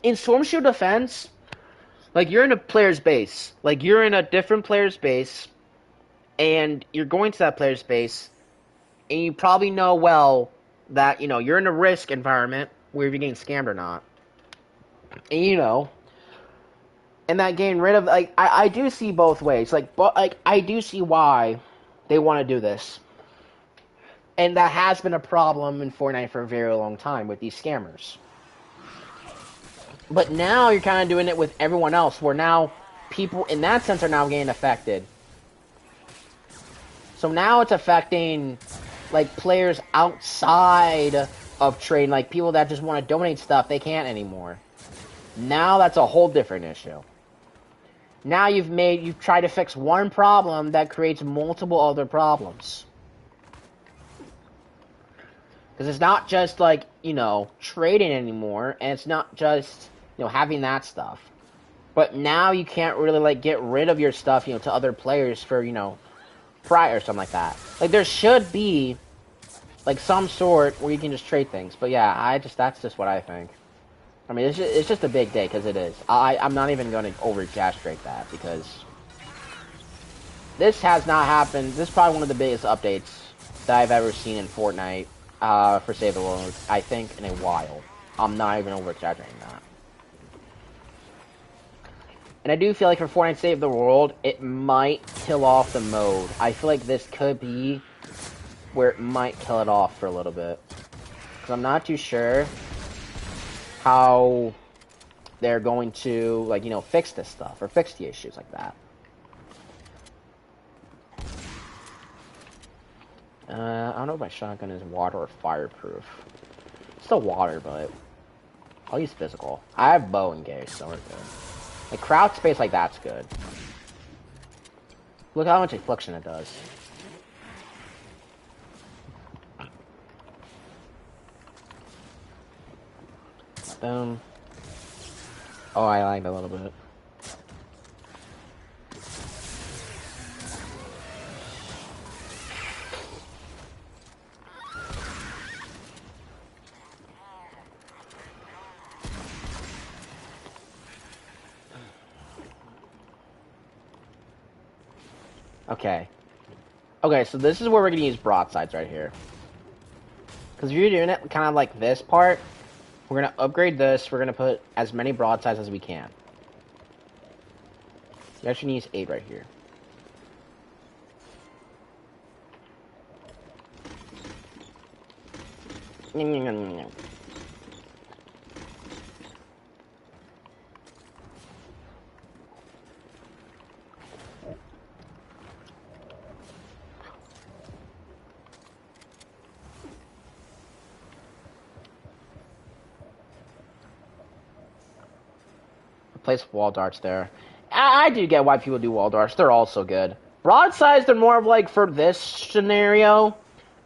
in Storm Shield defense... Like, you're in a player's base. Like, you're in a different player's base, and you're going to that player's base, and you probably know well that, you know, you're in a risk environment where you're getting scammed or not. And, you know, and that getting rid of, like, I do see both ways. Like, but, like, I do see why they want to do this. And that has been a problem in Fortnite for a very long time with these scammers. But now you're kind of doing it with everyone else, where now people, in that sense, are now getting affected. So now it's affecting, like, players outside of trade, like people that just want to donate stuff, they can't anymore. Now that's a whole different issue. Now you've tried to fix one problem that creates multiple other problems. Because it's not just, like, you know, trading anymore, and it's not just... you know, having that stuff. But now you can't really, like, get rid of your stuff, you know, to other players for, you know, prior or something like that. Like, there should be, like, some sort where you can just trade things. But yeah, that's just what I think. I mean, it's just a big day, because it is. I'm not even going to over-exaggerate that, because this has not happened. This is probably one of the biggest updates that I've ever seen in Fortnite. for Save the World, I think, in a while. I'm not even over-exaggerating that. And I do feel like for Fortnite Save the World, it might kill off the mode. I feel like this could be where it might kill it off for a little bit. Because I'm not too sure how they're going to, like, you know, fix this stuff or fix the issues like that. I don't know if my shotgun is water or fireproof. Still water, but I'll use physical. I have bow engaged, so we're good. Like, crouch space like that's good. Look how much affliction it does. Boom. Oh, I lagged a little bit. Okay. Okay, so this is where we're gonna use broadsides right here. Because if you're doing it kind of like this part, we're gonna upgrade this. We're gonna put as many broadsides as we can. You actually need 8 right here. Place wall darts there. I do get why people do wall darts. They're also good. Broadsides, they're more of like for this scenario.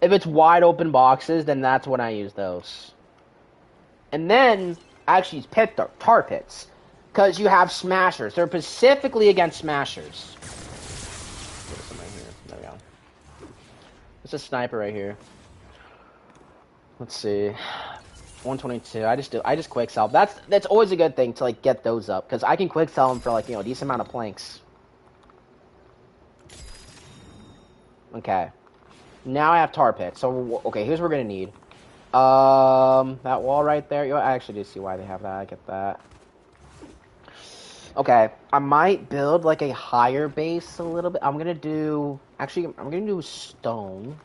If it's wide open boxes, then that's when I use those. And then I actually use tar pits. Because you have smashers. They're specifically against smashers. There we go. There's a sniper right here. Let's see. 122. I just quick sell. That's always a good thing to like get those up because I can quick sell them for like, you know, a decent amount of planks. Okay. Now I have tar pits. So okay, here's what we're gonna need. That wall right there. You know, I actually do see why they have that. I get that. Okay, I might build like a higher base a little bit. I'm gonna do stone.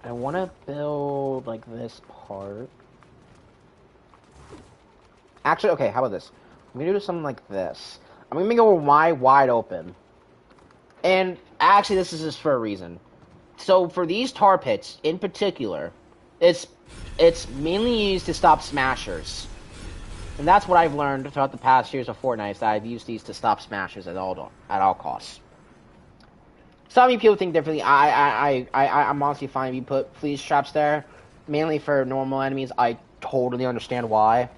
I want to build, like, this part. Actually, okay, how about this? I'm going to do something like this. I'm going to go wide open. And, actually, this is just for a reason. So, for these tar pits, in particular, it's mainly used to stop smashers. And that's what I've learned throughout the past years of Fortnite, is that I've used these to stop smashers at all costs. Some people think differently. I'm honestly fine if you put freeze traps there. Mainly for normal enemies, I totally understand why.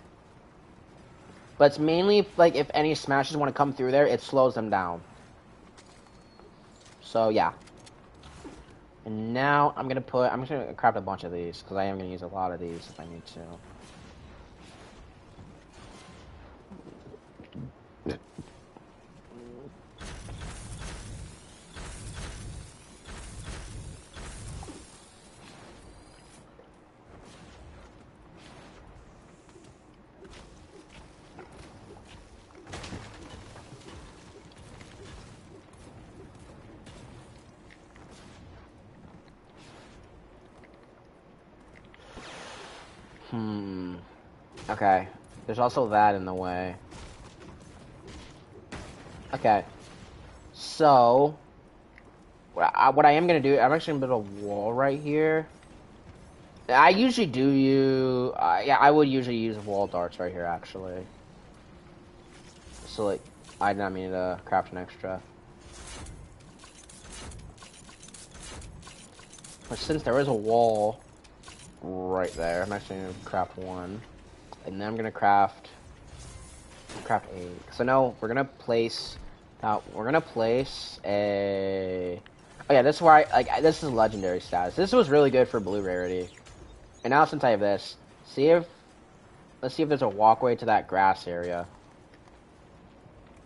But it's mainly, like, if any smashers want to come through there, it slows them down. So, yeah. And now, I'm just gonna craft a bunch of these, because I am gonna use a lot of these if I need to. Okay. There's also that in the way. Okay. So, what I am going to do, I'm actually going to build a wall right here. I usually do use... yeah, I would usually use wall darts right here, actually. So, like, I did not mean to craft an extra. But since there is a wall right there, I'm actually going to craft one. And then I'm going to craft 8. So now we're going to place... we're going to place a... Oh yeah, this is where this is legendary status. This was really good for blue rarity. And now since I have this, let's see if there's a walkway to that grass area.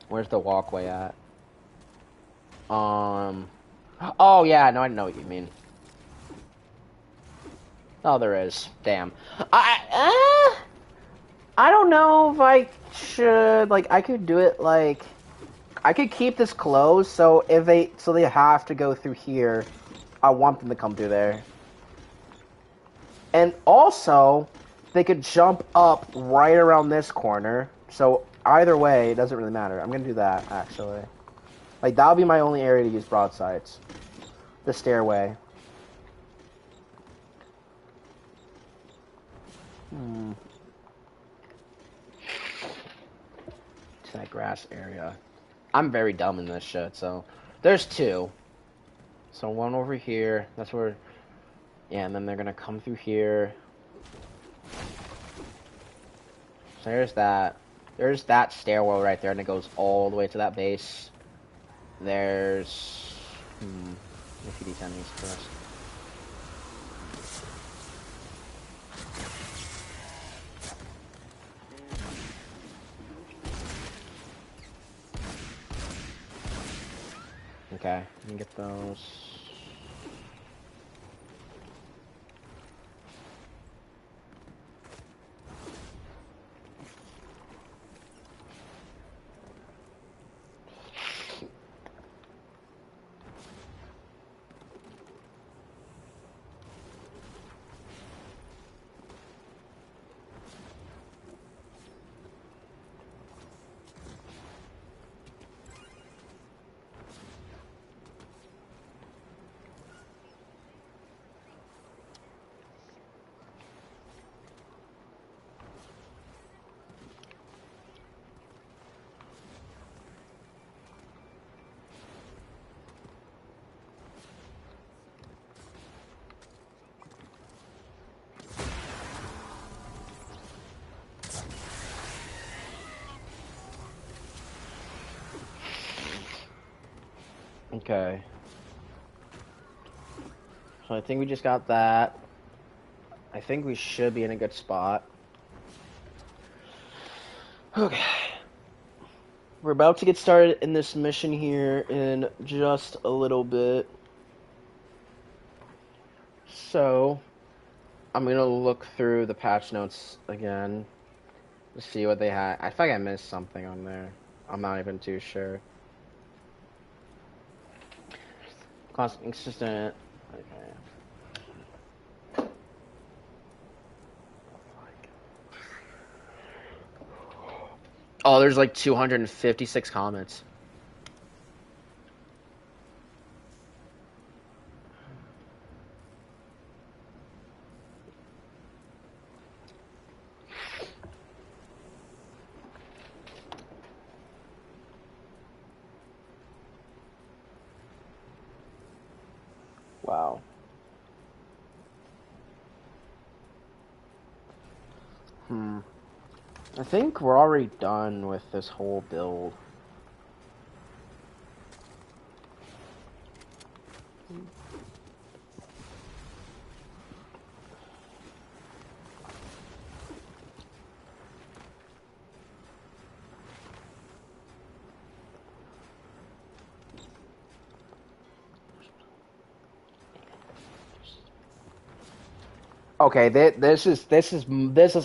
Where's the walkway at? Oh yeah, no, I know what you mean. Oh, there is. Damn. I don't know if I should, like, I could do it, like, I could keep this closed, so if they have to go through here, I want them to come through there. And also, they could jump up right around this corner, so either way, it doesn't really matter. I'm gonna do that, actually. Like, that'll be my only area to use broadsides. The stairway. To that grass area. I'm very dumb in this shit, so... There's two. So one over here. That's where... Yeah, and then they're gonna come through here. So there's that. There's that stairwell right there, and it goes all the way to that base. There's... If these enemies first. Okay, let me get those. Okay. So I think we just got that. I think we should be in a good spot. Okay. We're about to get started in this mission here in just a little bit. So, I'm gonna look through the patch notes again to see what they had. I feel like I missed something on there. I'm not even too sure. Consistent. Okay. Oh, there's like 256 comments. Wow. I think we're already done with this whole build. Okay, this is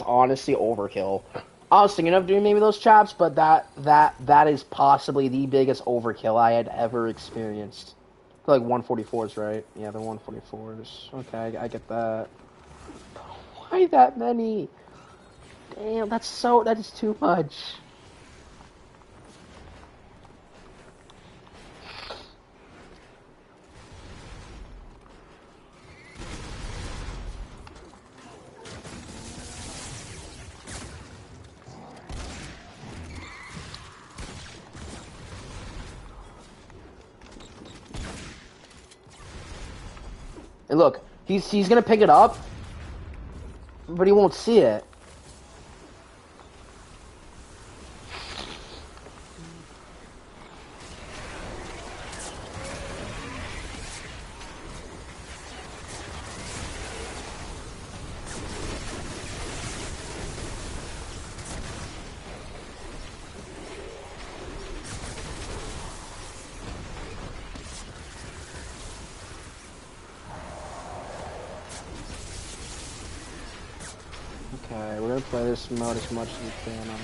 honestly overkill. I was thinking of doing maybe those traps, but that is possibly the biggest overkill I had ever experienced. I feel like 144s, right? Yeah, the 144s. Okay, I get that. Why that many? Damn, that is too much. And look, he's gonna pick it up, but he won't see it. Okay, we're gonna play this mode as much as we can on there.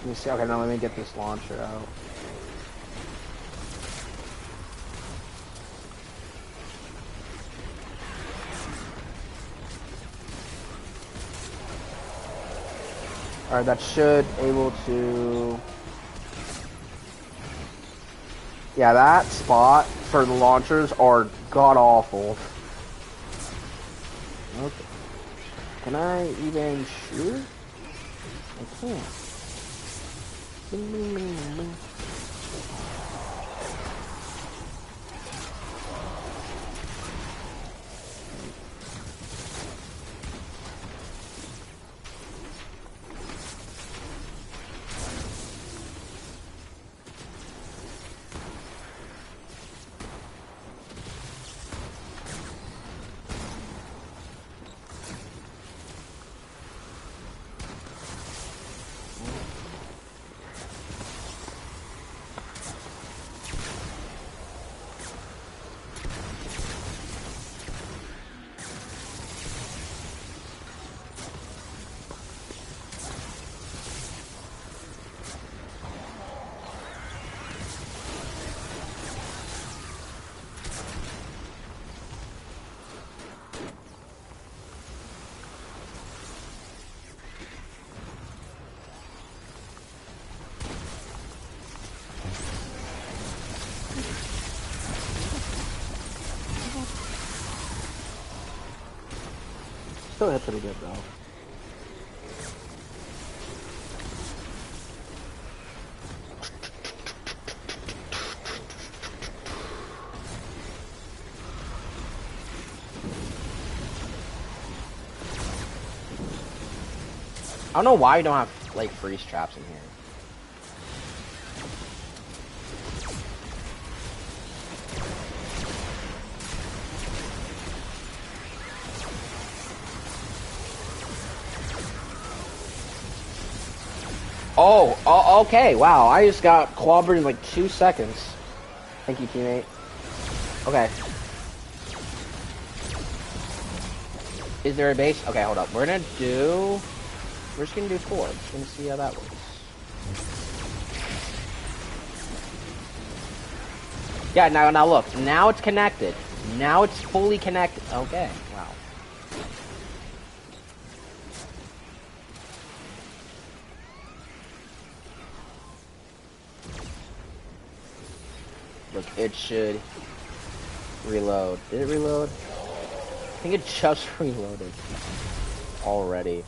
Let me see. Okay, now let me get this launcher out. Alright, that should able to... Yeah, that spot for the launchers are god-awful. Okay. Can I even shoot? I can't. Bing, bing, bing, bing, bing. Still hit pretty good though. I don't know why you don't have like freeze traps in here. Oh, okay, wow, I just got clobbered in like 2 seconds. Thank you, teammate. Okay. Is there a base? Okay, hold up. We're just gonna do 4. We're just gonna see how that works. Yeah, now look. Now it's connected. Now it's fully connected. Okay, wow. Look, it should reload. Did it reload? I think it just reloaded already.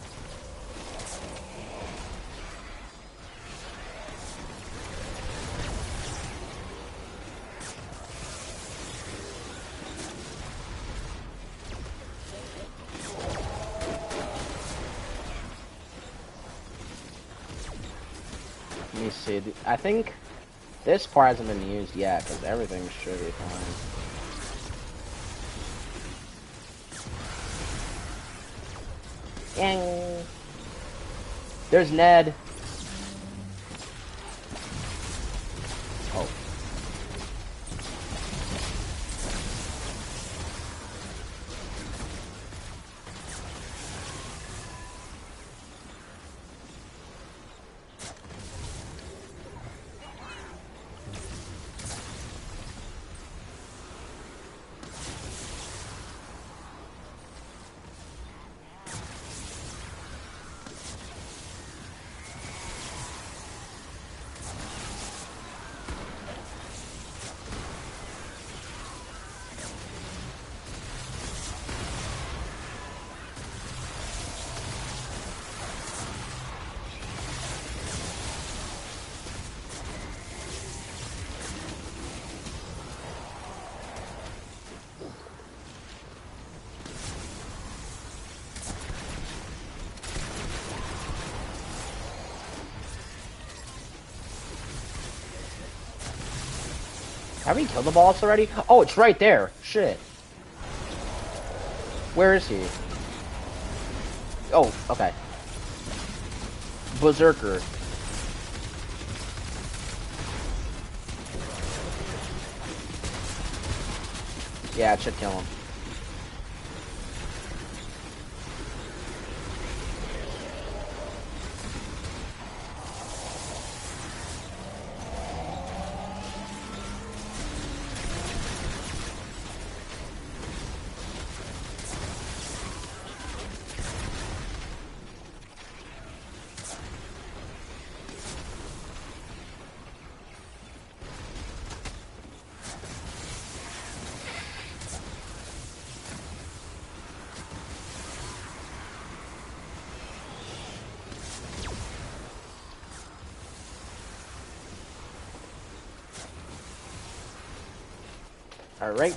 Let me see. I think this part hasn't been used yet because everything should be fine. Yang. There's Ned. Oh. Have we killed the boss already? Oh, it's right there. Shit. Where is he? Oh, okay. Berserker. Yeah, it should kill him. Alright.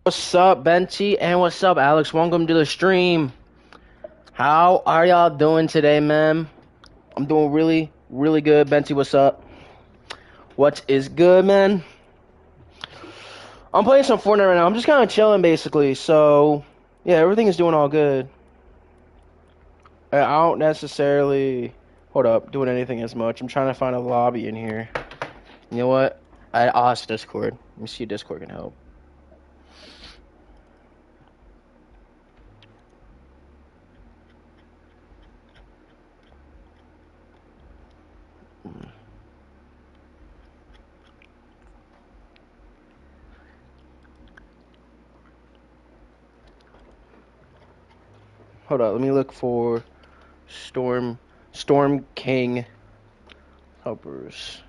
What's up, Benty? And what's up, Alex? Welcome to the stream. How are y'all doing today, man? I'm doing really, really good. Benty, what's up? What is good, man? I'm playing some Fortnite right now. I'm just kind of chilling, basically. So, yeah, everything is doing all good. I don't necessarily, hold up, doing anything as much. I'm trying to find a lobby in here. You know what? I'll ask Discord. Let me see if Discord can help. Hold up, let me look for Storm King helpers.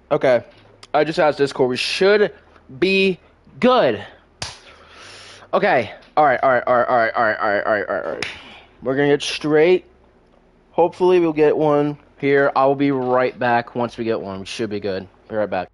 Okay, I just asked Discord. We should be good. Okay, alright. We're gonna get straight. Hopefully, we'll get one here. I will be right back once we get one. We should be good. Be right back.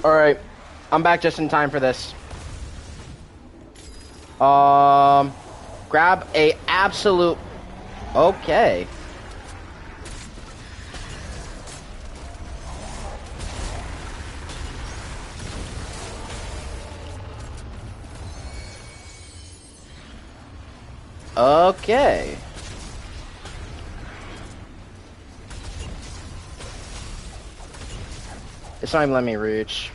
Alright. I'm back just in time for this. Grab a absolute... Okay. Okay. It's not even letting me reach.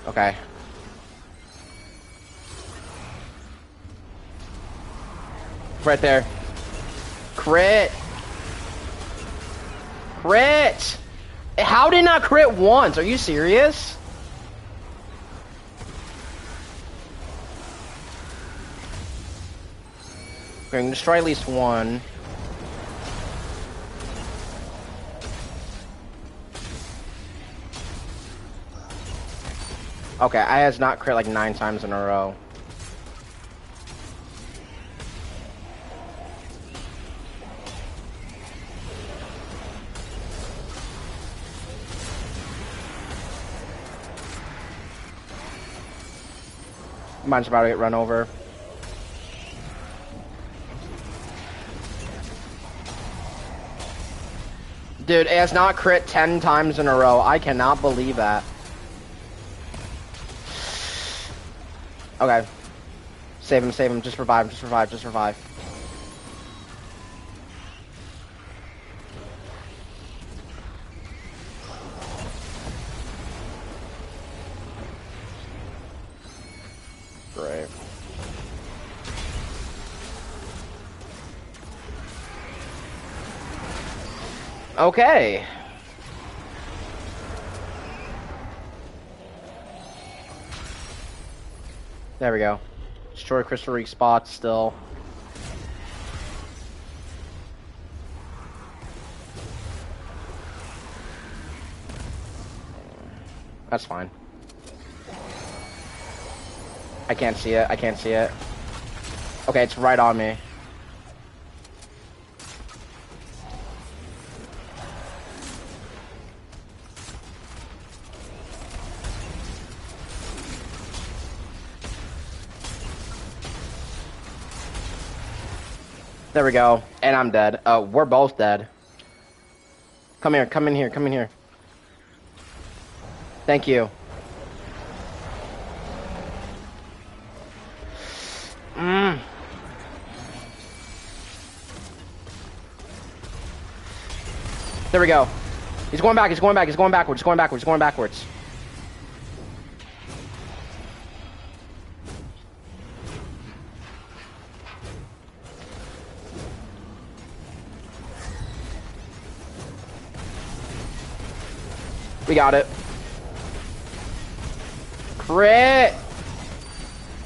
Okay. Right there. Crit! Crit! How did not crit once? Are you serious? Okay, I'm gonna try at least one. Okay, I has not crit like 9 times in a row. Mine's about to get run over. Dude, it has not crit 10 times in a row. I cannot believe that. Okay. Save him, save him. Just revive, just revive, just revive. Great. Okay. There we go. Destroy crystal reek spots still. That's fine. I can't see it. I can't see it. Okay, it's right on me. There we go. And I'm dead. We're both dead. Come here, come in here, come in here. Thank you. There we go. He's going back, he's going back, he's going backwards, he's going backwards, he's going backwards. We got it. Crit!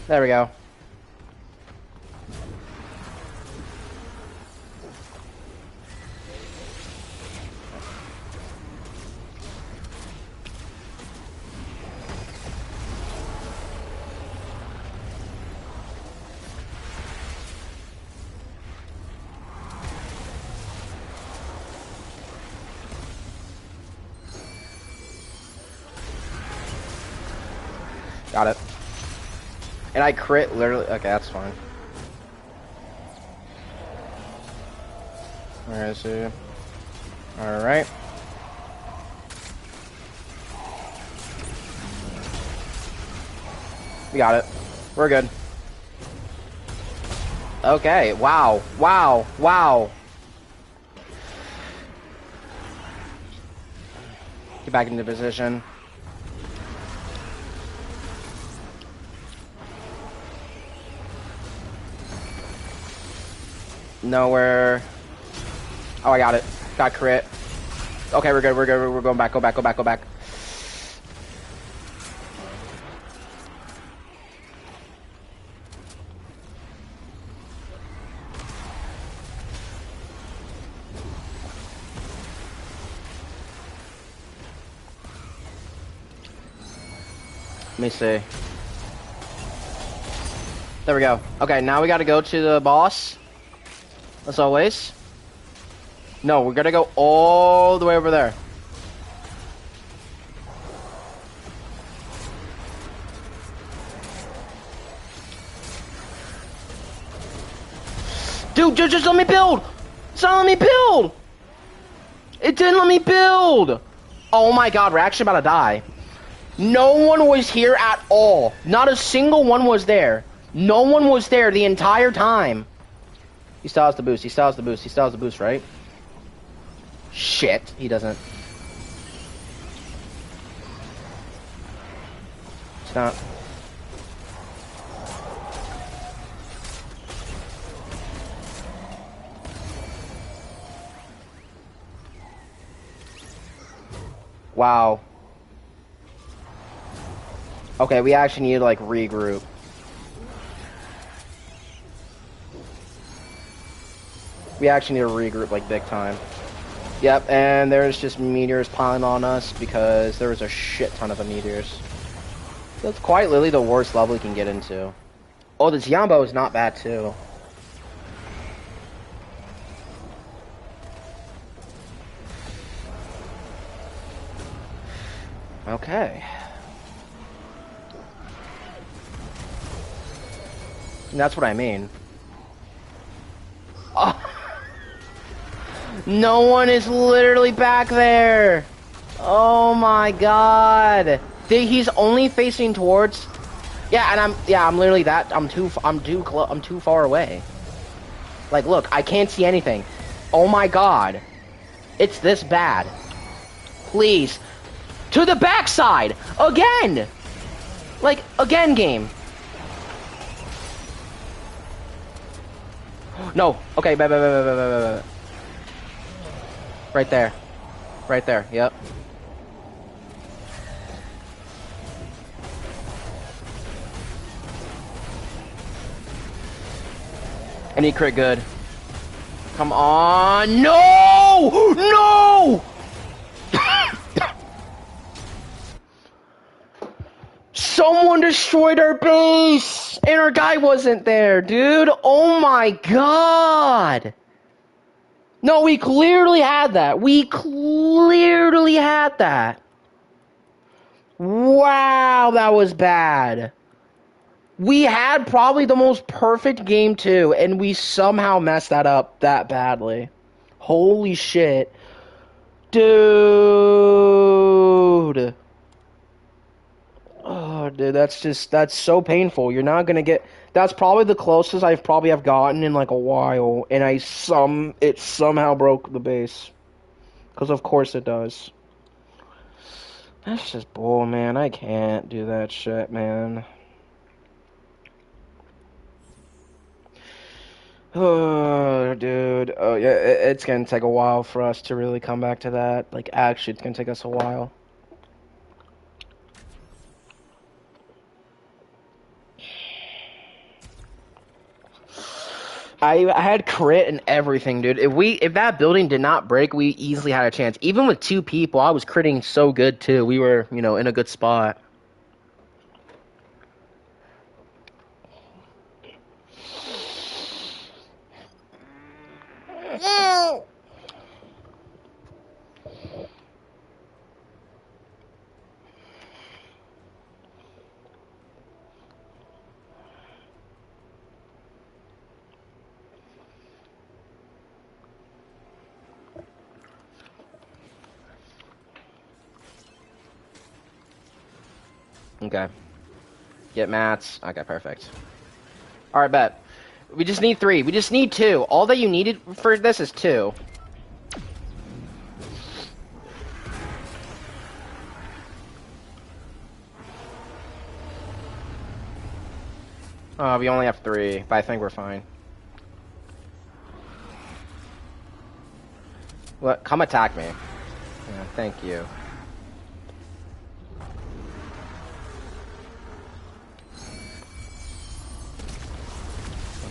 There we go. Got it. And I crit literally. Okay, that's fine. Where is he? Alright. We got it. We're good. Okay, wow. Wow. Wow. Get back into position. Nowhere. Oh, I got it. Got crit. Okay, we're good. We're good. We're going back. Go back. Go back. Go back. Let me see. There we go. Okay, now we got to go to the boss. As always. No, we're gonna go all the way over there. Dude, just let me build! It's not letting me build! It didn't let me build! Oh my god, we're actually about to die. No one was here at all. Not a single one was there. No one was there the entire time. He still has the boost, he still has the boost, he still has the boost, right? Shit, he doesn't. It's not. Wow. Okay, we actually need to, like, regroup. We actually need to regroup, like, big time. Yep, and there's just meteors piling on us because there was a shit ton of meteors. That's quite literally the worst level we can get into. Oh, this Yambo is not bad, too. Okay. And that's what I mean. Oh. No one is literally back there. Oh my god. He's only facing towards. Yeah, and I'm literally that. I'm too far away. Like, look, I can't see anything. Oh my god. It's this bad. Please. To the backside! Again! Like, again, game. No. Okay, right there. Right there, yep. I need crit good. Come on. No! No! Someone destroyed our base! And our guy wasn't there, dude. Oh my god! No, we clearly had that. We clearly had that. Wow, that was bad. We had probably the most perfect game too, and we somehow messed that up that badly. Holy shit. Dude. Oh, dude, that's so painful. You're not gonna get, that's probably the closest I've probably have gotten in like a while, and it somehow broke the base. Because of course it does. That's just bull, man. I can't do that shit, man. Oh, dude. Oh, yeah, it's gonna take a while for us to really come back to that. Like, actually, it's gonna take us a while. I had crit and everything, dude. If that building did not break, we easily had a chance. Even with 2 people, I was critting so good too. We were, in a good spot. Okay. Get mats. Okay, perfect. Alright, bet. We just need 3. We just need 2. All that you needed for this is 2. We only have 3, but I think we're fine. What? Come attack me. Yeah, thank you.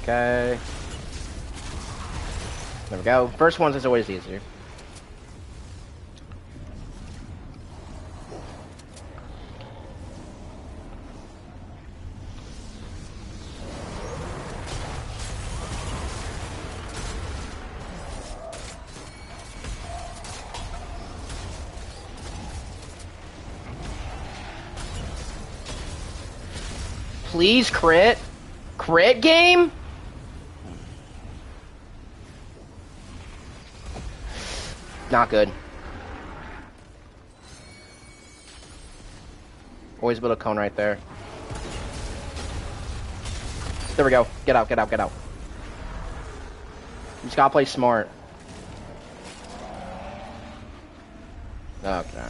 Okay. There we go. First ones is always easier. Please crit. Crit game? Not good. Always build a cone right there. There we go. Get out, get out, get out. You just gotta play smart. Okay.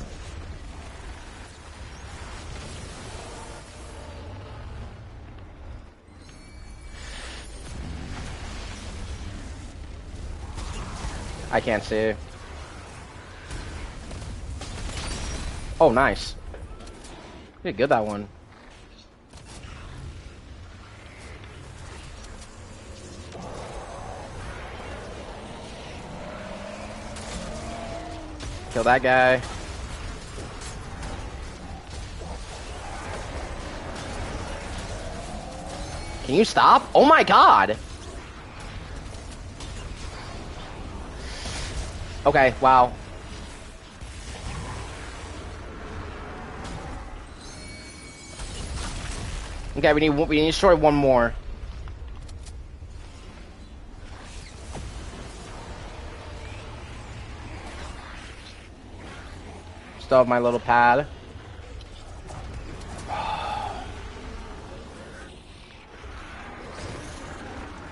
I can't see. Oh, nice. You did good that one. Kill that guy. Can you stop? Oh my god! Okay, wow. Okay, we need to destroy one more. Still have my little pad.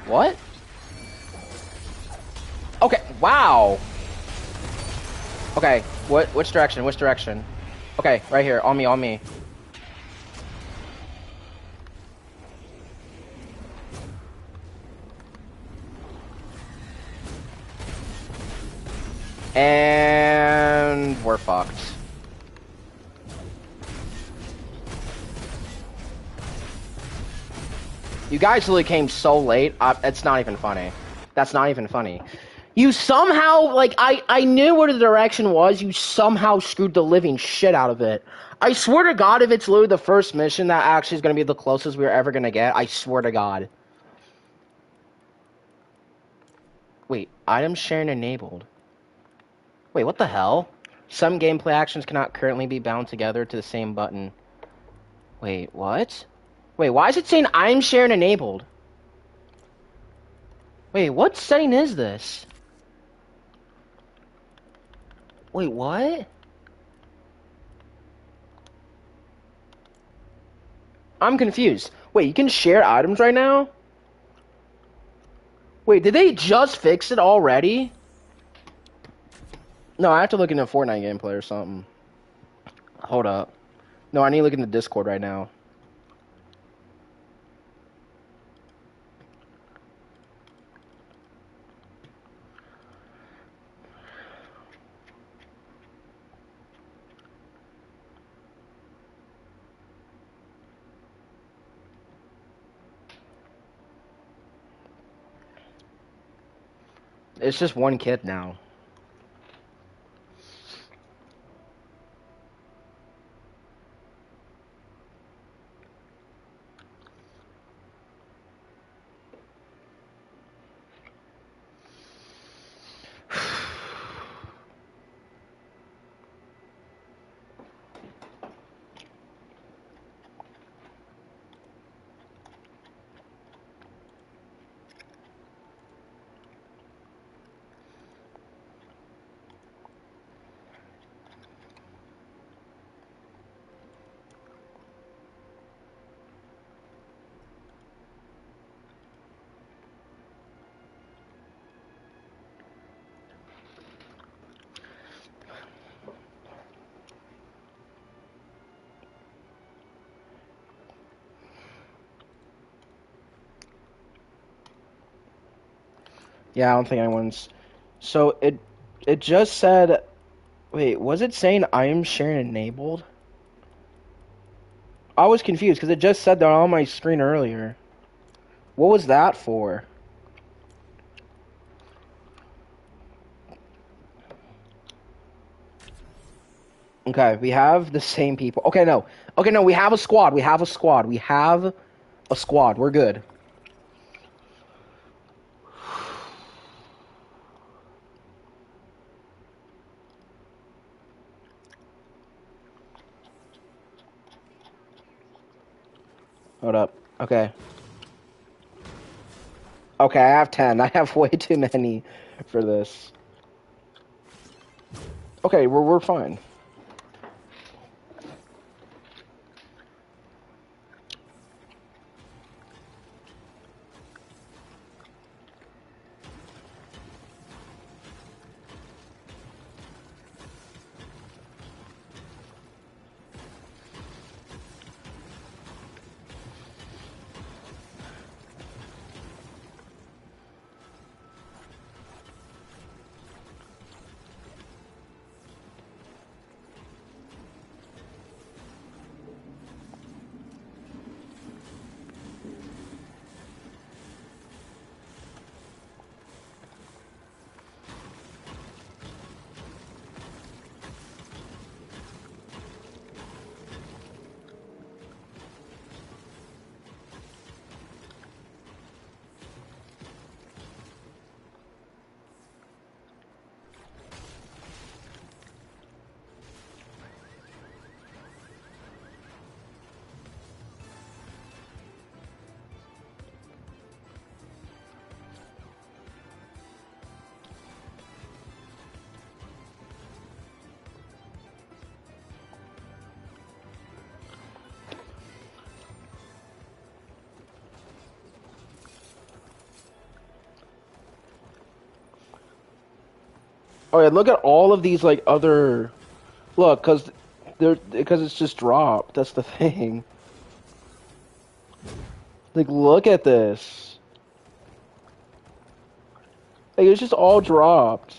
What? Okay, wow. Okay, which direction? Which direction? Okay, right here, on me, on me. And we're fucked. You guys really came so late. It's not even funny. That's not even funny. You somehow, like, I knew where the direction was. You somehow screwed the living shit out of it. I swear to God, if it's literally the first mission that actually is going to be the closest we're ever going to get, I swear to God. Wait, item sharing enabled. Wait, what the hell? Some gameplay actions cannot currently be bound together to the same button. Wait, what? Wait, why is it saying item sharing enabled? Wait, what setting is this? Wait, what? I'm confused. Wait, you can share items right now? Wait, did they just fix it already? No, I have to look into Fortnite gameplay or something. Hold up. No, I need to look into Discord right now. It's just one kid now. Yeah, I don't think anyone's... So, it just said... Wait, was it saying I am sharing enabled? I was confused, because it just said that on my screen earlier. What was that for? Okay, we have the same people. Okay, no. Okay, no, we have a squad. We have a squad. We have a squad. We're good. Hold up. Okay. Okay, I have 10. I have way too many for this. Okay, we're fine. Oh yeah, look at all of these like other look, because it's just dropped. That's the thing. Like look at this. Like it's just all dropped.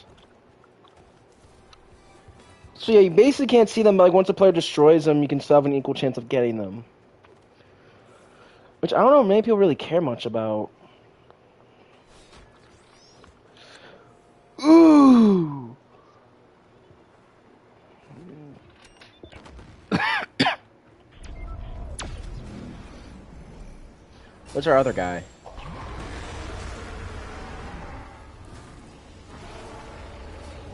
So yeah, you basically can't see them, but like once a player destroys them, you can still have an equal chance of getting them. Which I don't know, many people really care much about. Ooh. What's our other guy?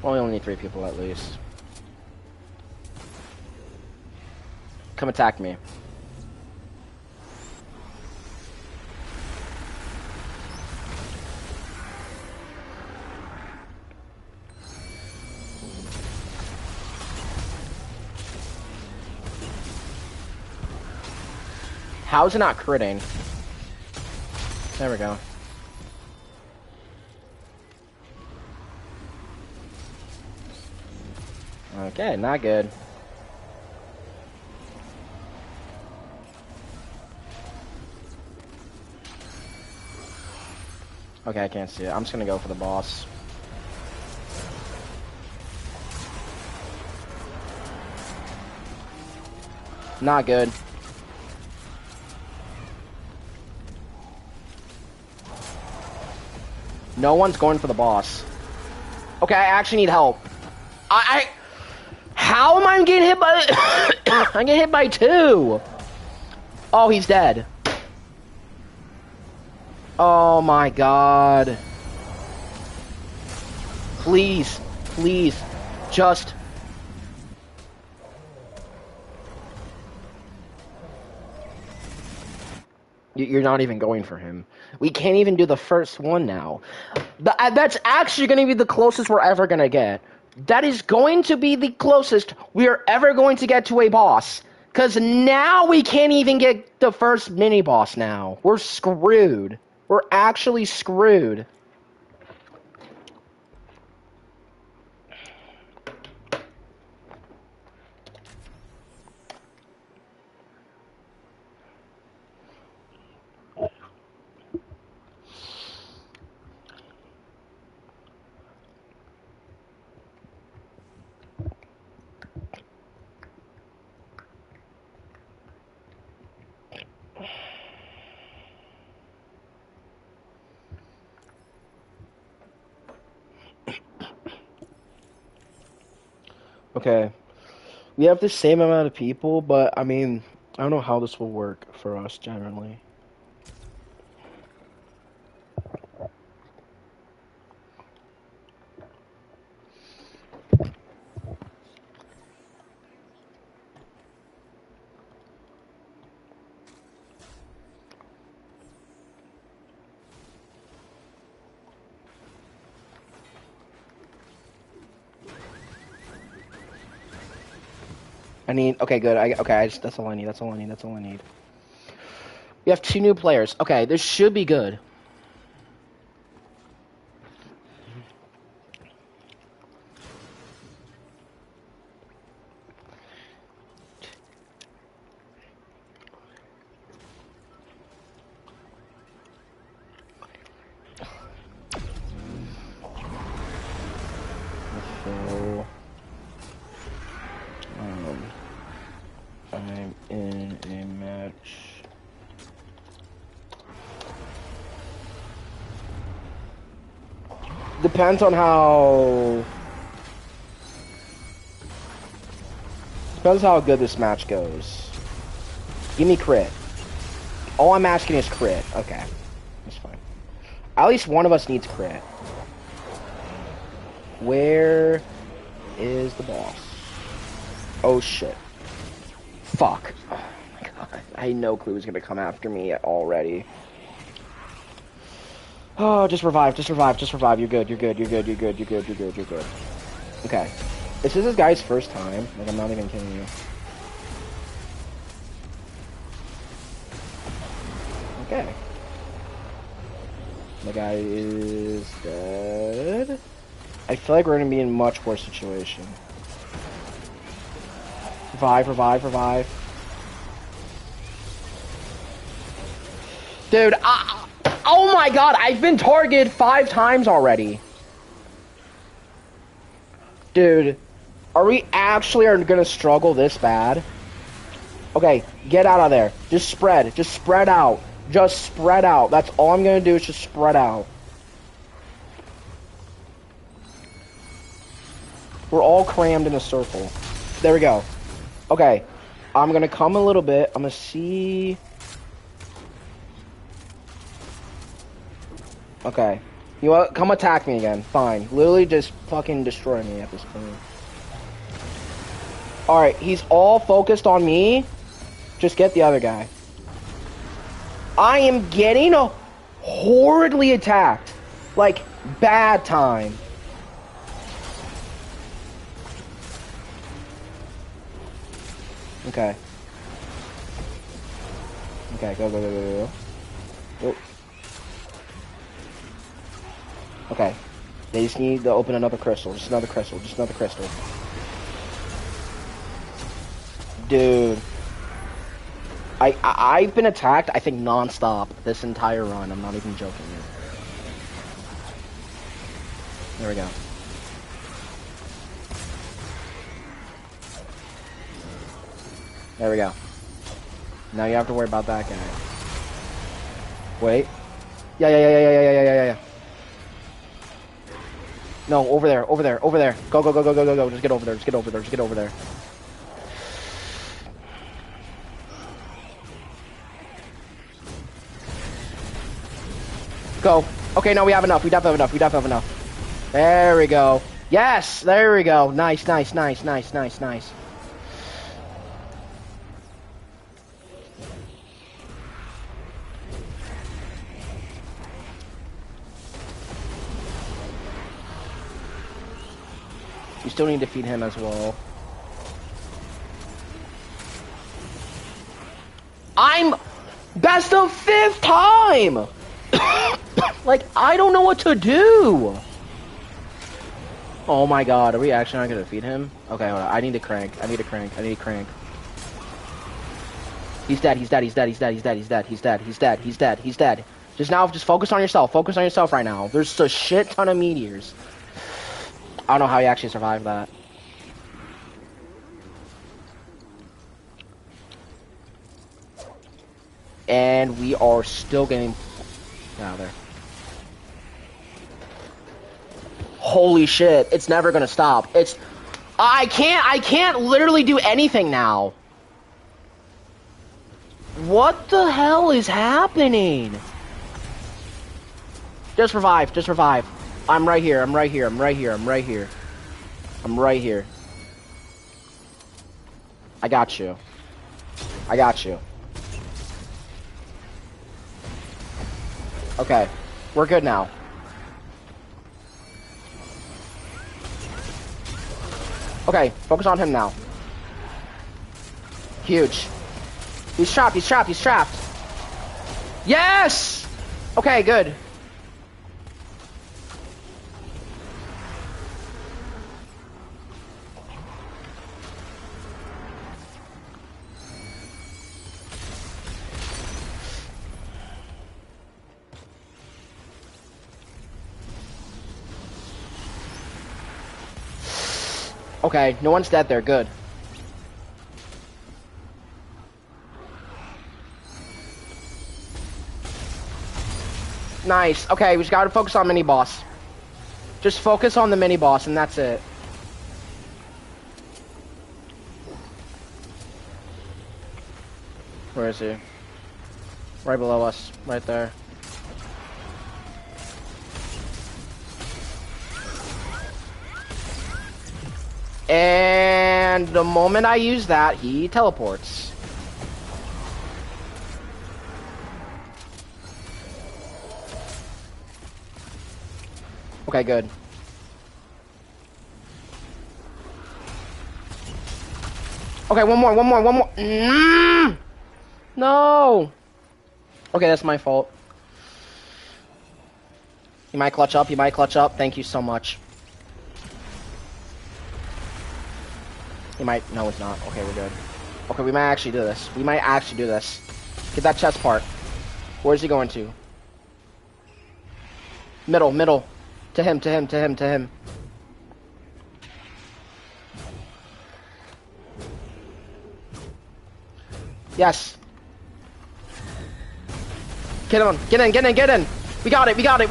Well, we only need 3 people at least. Come attack me. How's it not critting? There we go. Okay, not good. Okay, I can't see it. I'm just gonna go for the boss. Not good. No one's going for the boss. Okay, I actually need help. How am I getting hit by... I'm getting hit by 2. Oh, he's dead. Oh my god. Please, please, just... You're not even going for him. We can't even do the first one now. That's actually going to be the closest we're ever going to get. That is going to be the closest we are ever going to get to a boss. Because now we can't even get the first mini-boss now. We're screwed. We're actually screwed. Okay. We have the same amount of people, but I mean, I don't know how this will work for us generally. I need. Okay, good. That's all I need. That's all I need. That's all I need. We have 2 new players. Okay, this should be good. So, I'm in a match. Depends on how good this match goes. Give me crit. All I'm asking is crit. Okay, that's fine. At least one of us needs crit. Where is the boss? Oh shit. Fuck. Oh my god. I had no clue he was gonna come after me already. Oh, just revive, just revive, just revive. You're good, you're good, you're good, you're good, you're good, you're good, you're good. Okay. This is this guy's first time. Like, I'm not even kidding you. Okay. The guy is dead. I feel like we're gonna be in a much worse situation. Revive, revive, revive. Dude, oh my god, I've been targeted 5 times already. Dude, are we actually gonna struggle this bad? Okay, get out of there. Just spread out. Just spread out. That's all I'm gonna do is just spread out. We're all crammed in a circle. There we go. Okay, I'm gonna come a little bit. I'm gonna see. Okay. You know what? Come attack me again. Fine. Literally just fucking destroy me at this point. Alright, he's all focused on me. Just get the other guy. I am getting horridly attacked. Like, bad time. Okay. Okay, go, go, go, go, go. Oh. Okay. They just need to open another crystal. Just another crystal. Just another crystal. Dude. I've been attacked, I think, non-stop this entire run. I'm not even joking here. There we go. There we go. Now you have to worry about that guy. Wait. Yeah. No, over there. Go. Just get over there. Go. Okay, no, we have enough. We definitely have enough. There we go. Yes, there we go. Nice. You still need to feed him as well. I'm best of 5th time! Like, I don't know what to do! Oh my god, are we actually not gonna feed him? Okay, hold on. I need to crank. He's dead. Just focus on yourself. Focus on yourself right now. There's a shit ton of meteors. I don't know how he actually survived that. And we are still getting out of there. Holy shit, it's never gonna stop. I can't literally do anything now. What the hell is happening? Just revive. I'm right here. I got you. Okay, we're good now. Okay, focus on him now. Huge. He's trapped, he's trapped, he's trapped. Yes! Okay, good. Okay, no one's dead there, good. Nice. Okay, we just gotta focus on mini boss. Just focus on the mini boss and that's it. Where is he? Right below us. Right there. And the moment I use that, he teleports. Okay, good. Okay, one more. No! Okay, that's my fault. You might clutch up, Thank you so much. He might, no it's not. Okay, we're good. Okay, we might actually do this. Get that chest part. Where's he going to? Middle. To him. Yes. Get in. We got it. We got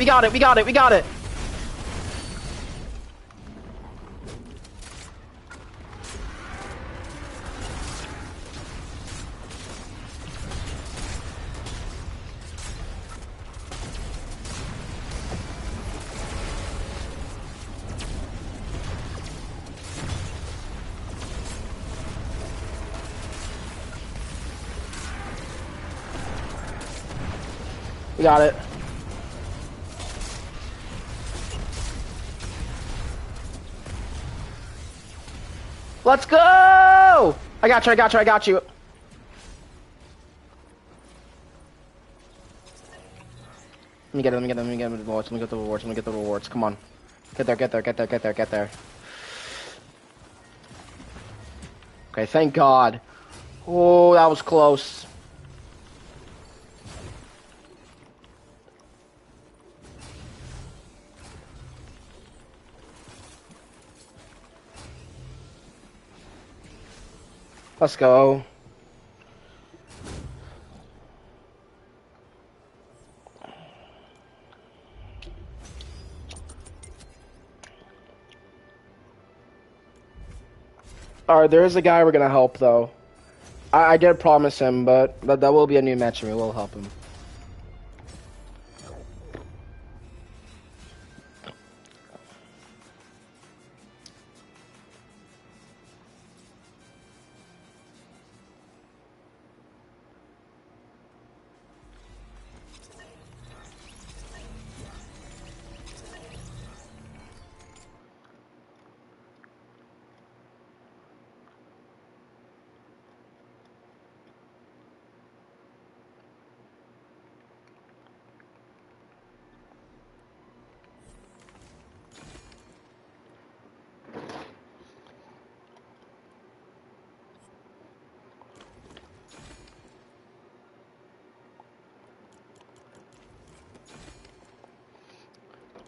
it. Let's go! I got you. Let me get the rewards. Come on. Get there. Okay, thank God. Oh, that was close. Let's go. Alright, there is a guy we're gonna help, though. I did promise him, but that will be a new match and we will help him.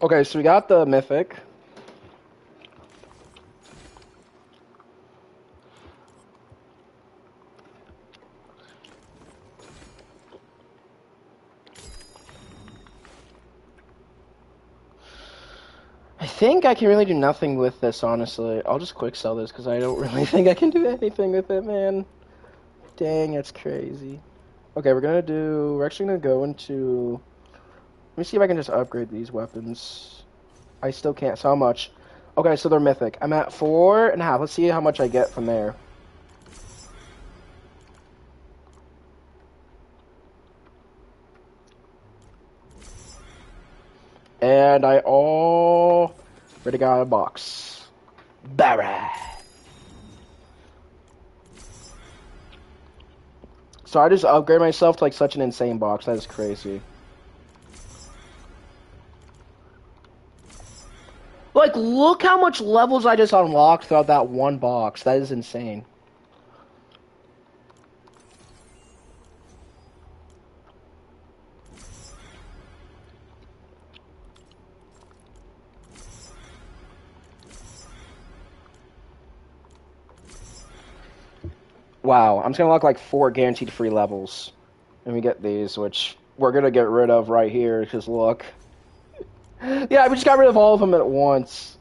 Okay, so we got the mythic. I think I can really do nothing with this, honestly. I'll just quick sell this because I don't really think I can do anything with it, man. Dang, that's crazy. Okay, we're actually gonna go into, let me see if I can just upgrade these weapons. I still can't, so how much? Okay, so they're mythic. I'm at 4.5. Let's see how much I get from there. And I already got a box. Barra. So I just upgrade myself to like such an insane box. That is crazy. Like, look how much levels I just unlocked throughout that one box. That is insane. Wow, I'm just gonna unlock like 4 guaranteed free levels. And we get these, which we're gonna get rid of right here, because look. Yeah, we just got rid of all of them at once.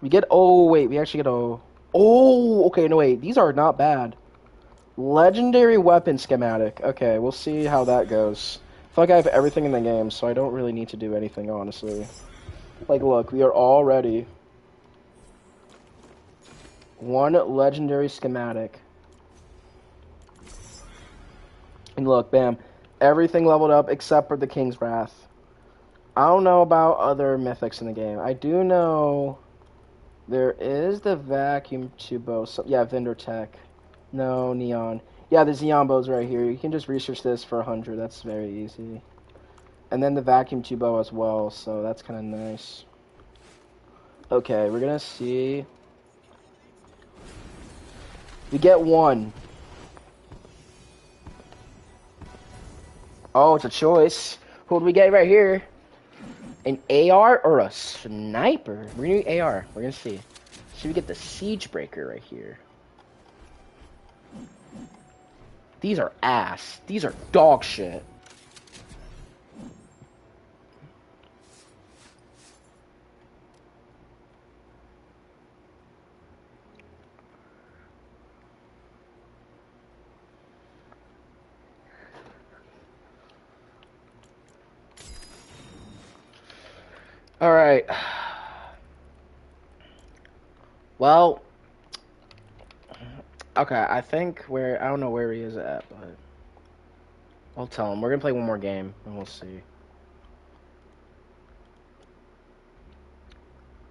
We get, oh, wait, we actually get, oh, okay, no, wait, these are not bad. Legendary weapon schematic. Okay, we'll see how that goes. I feel like I have everything in the game, so I don't really need to do anything, honestly. Like, look, we are all ready. One legendary schematic. And look, bam. Everything leveled up except for the King's Wrath. I don't know about other mythics in the game. I do know there is the vacuum tube bow. So, yeah, vendor tech. No, neon. Yeah, the Xeon bow's right here. You can just research this for 100. That's very easy. And then the vacuum tube bow as well, so that's kind of nice. Okay, we're gonna see. We get one. Oh, it's a choice. Who do we get right here? An AR or a sniper? We're gonna do AR. We're gonna see. So we get the siege breaker right here. These are ass. These are dog shit. All right. Well, okay. I think where I don't know where he is at, but I'll tell him. We're gonna play one more game and we'll see.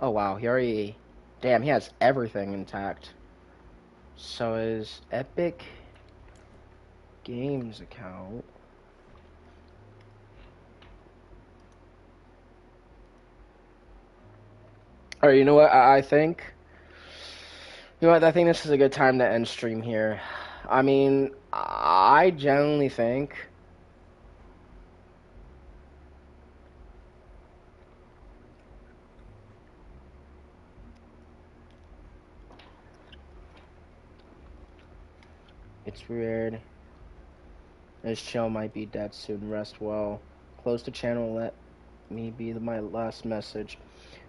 Oh wow, he already. Damn, he has everything intact. So his Epic Games account. All right, you know what? I think. You know what? I think this is a good time to end stream here. I mean, I genuinely think. It's weird. This show might be dead soon. Rest well. Close the channel. Let me be my last message.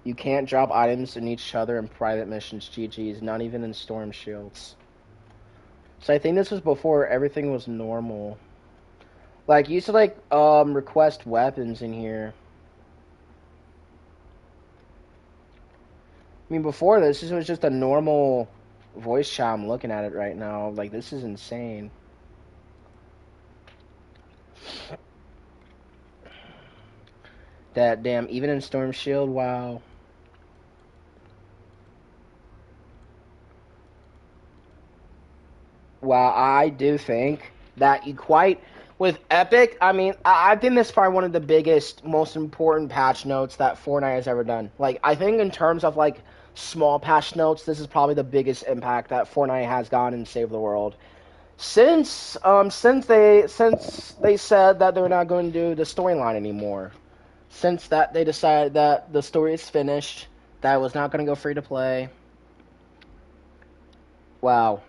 You can't drop items in each other in private missions. GG's. Not even in storm shields. So I think this was before everything was normal. Like, you used to, like, request weapons in here. I mean, before this was just a normal voice chat. I'm looking at it right now. Like, this is insane. That damn, even in Storm Shield, wow. Well, I do think that you quite with Epic. I mean, I think this is probably one of the biggest, most important patch notes that Fortnite has ever done. Like, I think in terms of like small patch notes, this is probably the biggest impact that Fortnite has gone and saved the world. Since they said that they're not going to do the storyline anymore. Since that they decided that the story is finished, that it was not going to go free to play. Wow.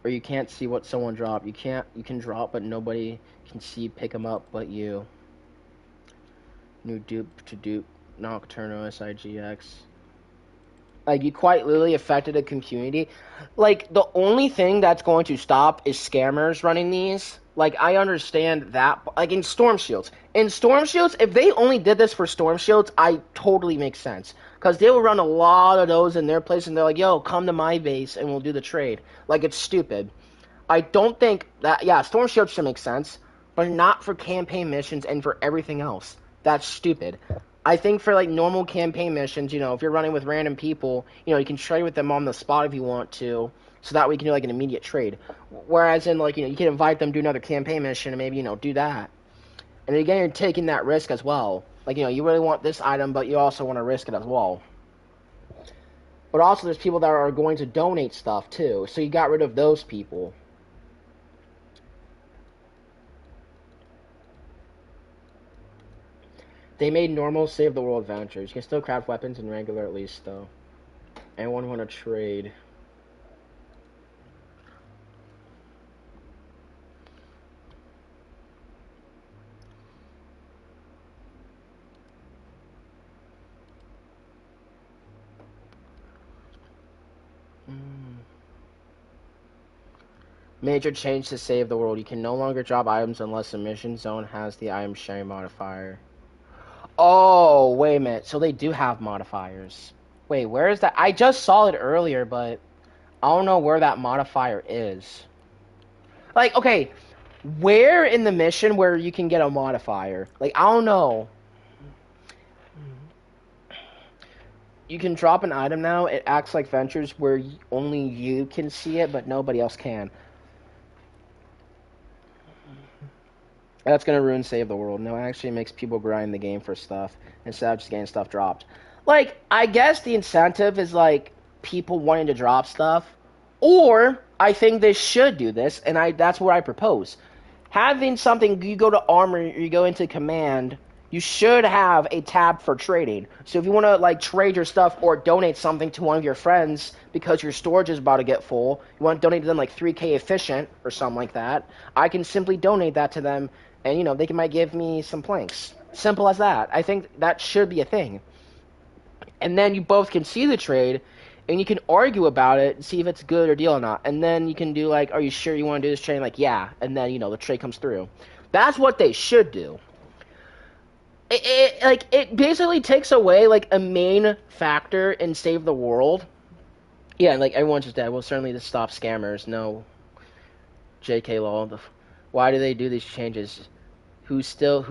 Or you can't see what someone dropped. You can drop, but nobody can see pick them up but you. New dupe to dupe Nocturno SIGX. Like, you quite literally affected a community. Like, the only thing that's going to stop is scammers running these. Like, I understand that. Like, in Storm Shields. In Storm Shields, if they only did this for Storm Shields, I totally make sense. Because they will run a lot of those in their place, and they're like, yo, come to my base, and we'll do the trade. Like, it's stupid. I don't think that, yeah, Storm Shields should make sense, but not for campaign missions and for everything else. That's stupid. I think for like normal campaign missions, if you're running with random people, you can trade with them on the spot if you want to, so that we can do like an immediate trade. Whereas in like, you can invite them to another campaign mission and maybe, do that. And again, you're taking that risk as well. Like, you really want this item, but you also want to risk it as well. But also, there's people that are going to donate stuff too, so you got rid of those people. They made normal save the world adventures. You can still craft weapons in regular at least, though. Anyone want to trade? Major change to save the world. You can no longer drop items unless the mission zone has the item sharing modifier. Oh, wait a minute. So they do have modifiers. Wait, where is that? I just saw it earlier, but I don't know where that modifier is. Like, okay, where in the mission where you can get a modifier? Like, I don't know. You can drop an item now. It acts like Ventures where only you can see it, but nobody else can. That's gonna ruin Save the World. No, it actually makes people grind the game for stuff instead of just getting stuff dropped. Like, I guess the incentive is like people wanting to drop stuff, or I think they should do this, and that's what I propose. Having something, you go to armor, you go into command, you should have a tab for trading. So if you want to like trade your stuff or donate something to one of your friends because your storage is about to get full, you want to donate to them like 3K efficient or something like that, I can simply donate that to them, and they might give me some planks. Simple as that. I think that should be a thing. And then you both can see the trade, and you can argue about it and see if it's good or deal or not. And then you can do like, are you sure you want to do this trade? Like, yeah. And then the trade comes through. That's what they should do. It basically takes away like a main factor in Save the World. Yeah, and like everyone's just dead. Well, certainly to stop scammers. No, J.K. Law. Why do they do these changes? Who still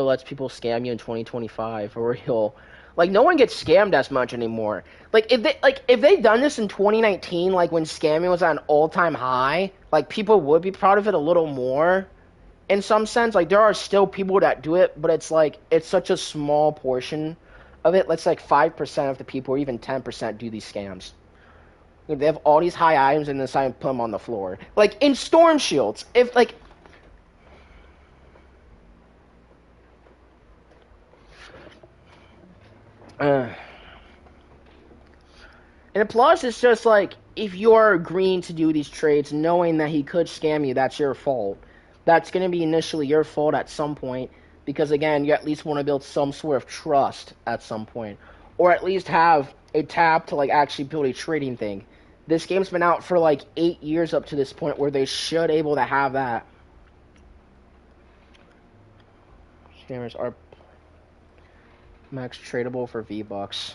lets people scam you in 2025 for real? Like no one gets scammed as much anymore. Like if they done this in 2019, like when scamming was at an all-time high, like people would be proud of it a little more. In some sense, like there are still people that do it, but it's like it's such a small portion of it. Let's like 5% of the people, or even 10%, do these scams. Like, they have all these high items and decide to put them on the floor. Like in Storm Shields, if like uh, and plus, it's just like if you're agreeing to do these trades, knowing that he could scam you, that's your fault. That's going to be initially your fault at some point, because again, you at least want to build some sort of trust at some point, or at least have a tab to like actually build a trading thing. This game's been out for like 8 years up to this point, where they should able to have that. Scammers are max tradable for V-Bucks.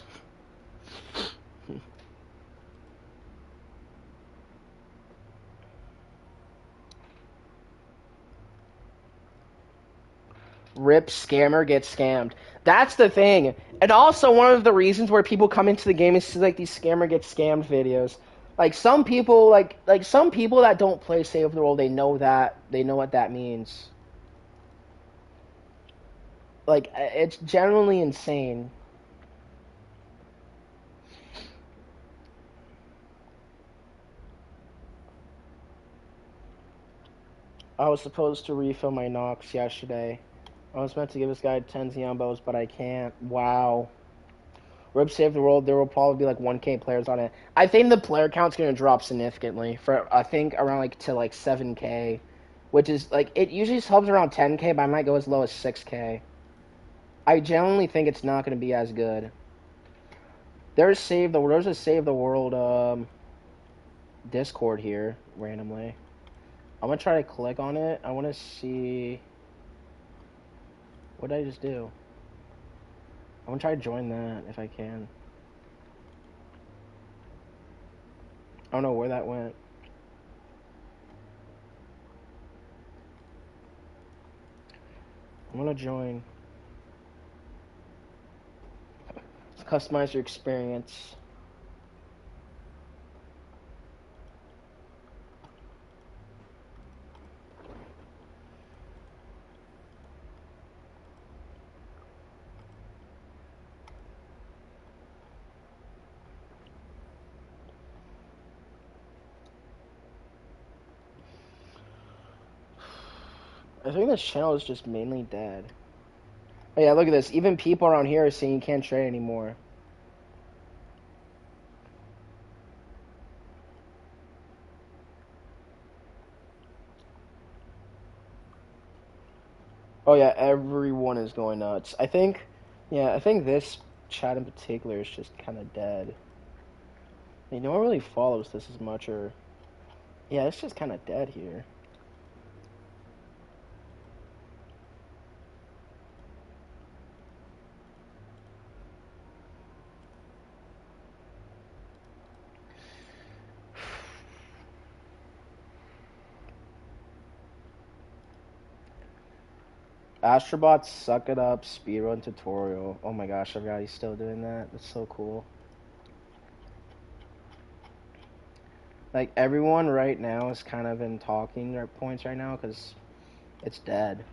Rip scammer gets scammed. That's the thing. And also one of the reasons where people come into the game is like these scammer gets scammed videos. Like some people like some people that don't play Save the World, they know what that means. Like it's generally insane. I was supposed to refill my Nox yesterday. I was meant to give this guy 10 Xeon bows, but I can't. Wow. Rip Save the World, there will probably be like 1K players on it. I think the player count's gonna drop significantly for I think around like to like 7K, which is like it usually helps around 10K, but I might go as low as 6K. I genuinely think it's not gonna be as good. There's a Save the World Discord here randomly. I'm gonna try to click on it. I want to see what did I just do. I'm gonna try to join that if I can. I don't know where that went. I'm gonna join. Customize your experience. I think this channel is just mainly dead. Oh yeah, look at this. Even people around here are saying you can't trade anymore. Oh yeah, everyone is going nuts. I think this chat in particular is just kind of dead. No one really follows this as much, or yeah, it's just kind of dead here. Astrobots suck it up speedrun tutorial. Oh my gosh, I forgot he's still doing that. That's so cool. Like everyone right now is kind of in talking points right now because it's dead.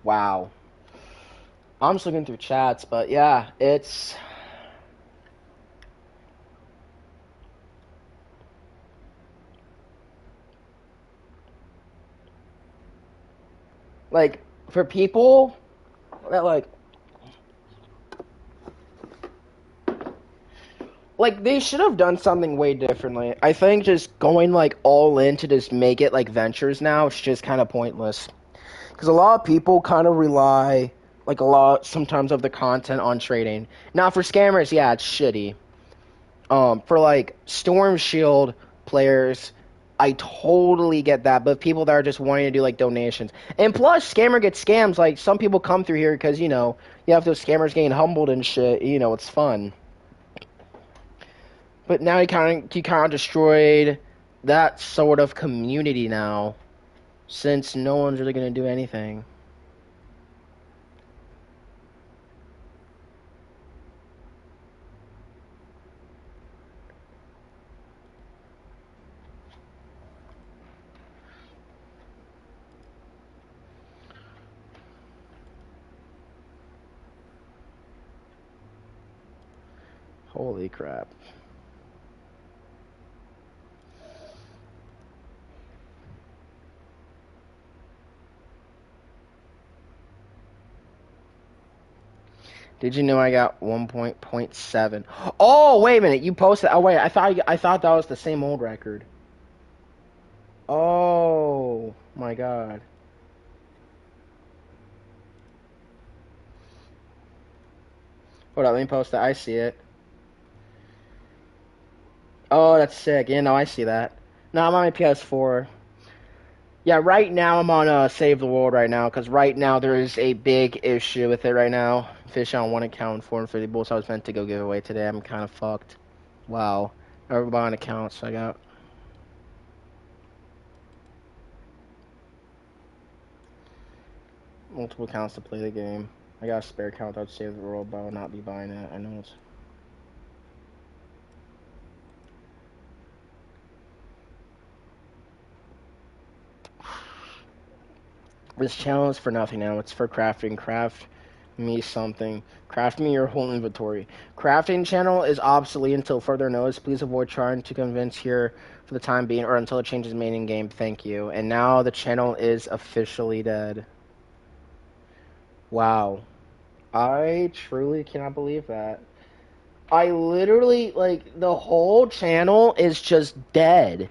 Wow. I'm just looking through chats, but yeah, it's like for people that like they should have done something way differently. I think just going like all in to just make it like ventures now is just kind of pointless. Because a lot of people kind of rely like a lot sometimes of the content on trading. Now for scammers, yeah, it's shitty. For like Storm Shield players, I totally get that. But people that are just wanting to do like donations, and plus scammer gets scams. Like some people come through here because you have those scammers getting humbled and shit. It's fun. But now he kind of destroyed that sort of community now, since no one's really gonna do anything. Holy crap. Did you know I got 1.7? Oh, wait a minute. You posted. Oh, wait. I thought that was the same old record. Oh, my God. Hold up. Let me post that. I see it. Oh, that's sick. Yeah, no, I see that. No, I'm on my PS4. Yeah, right now I'm on Save the World right now, because right now there is a big issue with it right now. Fish on one account, 450 bullets I was meant to go give away today. I'm kind of fucked. Wow. Never bought an account, so I got multiple accounts to play the game. I got a spare account that would Save the World, but I will not be buying it. I know it's... This channel is for nothing now. It's for crafting. Craft me something. Craft me your whole inventory. Crafting channel is obsolete until further notice. Please avoid trying to convince here for the time being or until it changes made in game. Thank you. And now the channel is officially dead. Wow. I truly cannot believe that. I literally, like, the whole channel is just dead.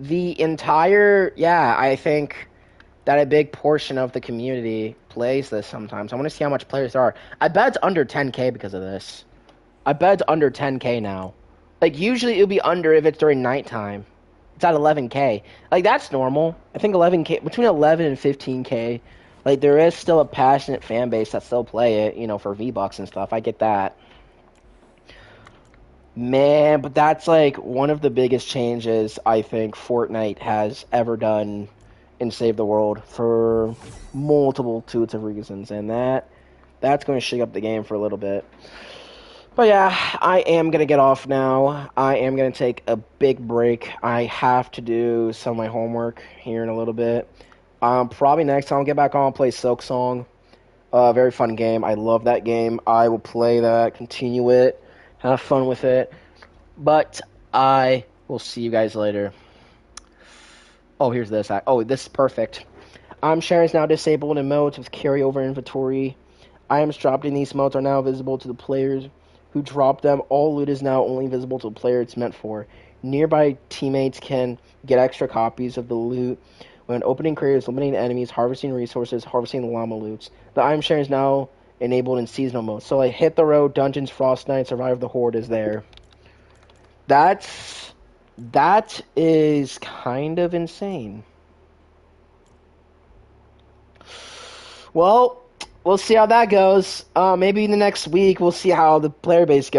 The entire, yeah, I think that a big portion of the community plays this sometimes. I want to see how much players there are. I bet it's under 10K because of this. I bet it's under 10K now. Like, usually it would be under if it's during nighttime. It's at 11K. Like, that's normal. I think 11K, between 11 and 15K. Like, there is still a passionate fan base that still play it, for V-Bucks and stuff. I get that. Man, but that's like one of the biggest changes I think Fortnite has ever done and save the world for multiple toots of reasons, and that's going to shake up the game for a little bit. But yeah, I am going to get off now. I am going to take a big break. I have to do some of my homework here in a little bit. Probably next time I'll get back on and play Silk Song. Very fun game. I love that game. I will play that, continue it, have fun with it. But I will see you guys later. Oh, here's this. Oh, this is perfect. Sharing is now disabled in modes with carryover inventory. Items dropped in these modes are now visible to the players who drop them. All loot is now only visible to the player it's meant for. Nearby teammates can get extra copies of the loot when opening craters, eliminating enemies, harvesting resources, harvesting the llama loots. The item sharing is now enabled in seasonal mode. So like Hit the Road, Dungeons, Frost Night, Survive the Horde is there. That is kind of insane. Well, we'll see how that goes. Maybe in the next week we'll see how the player base goes.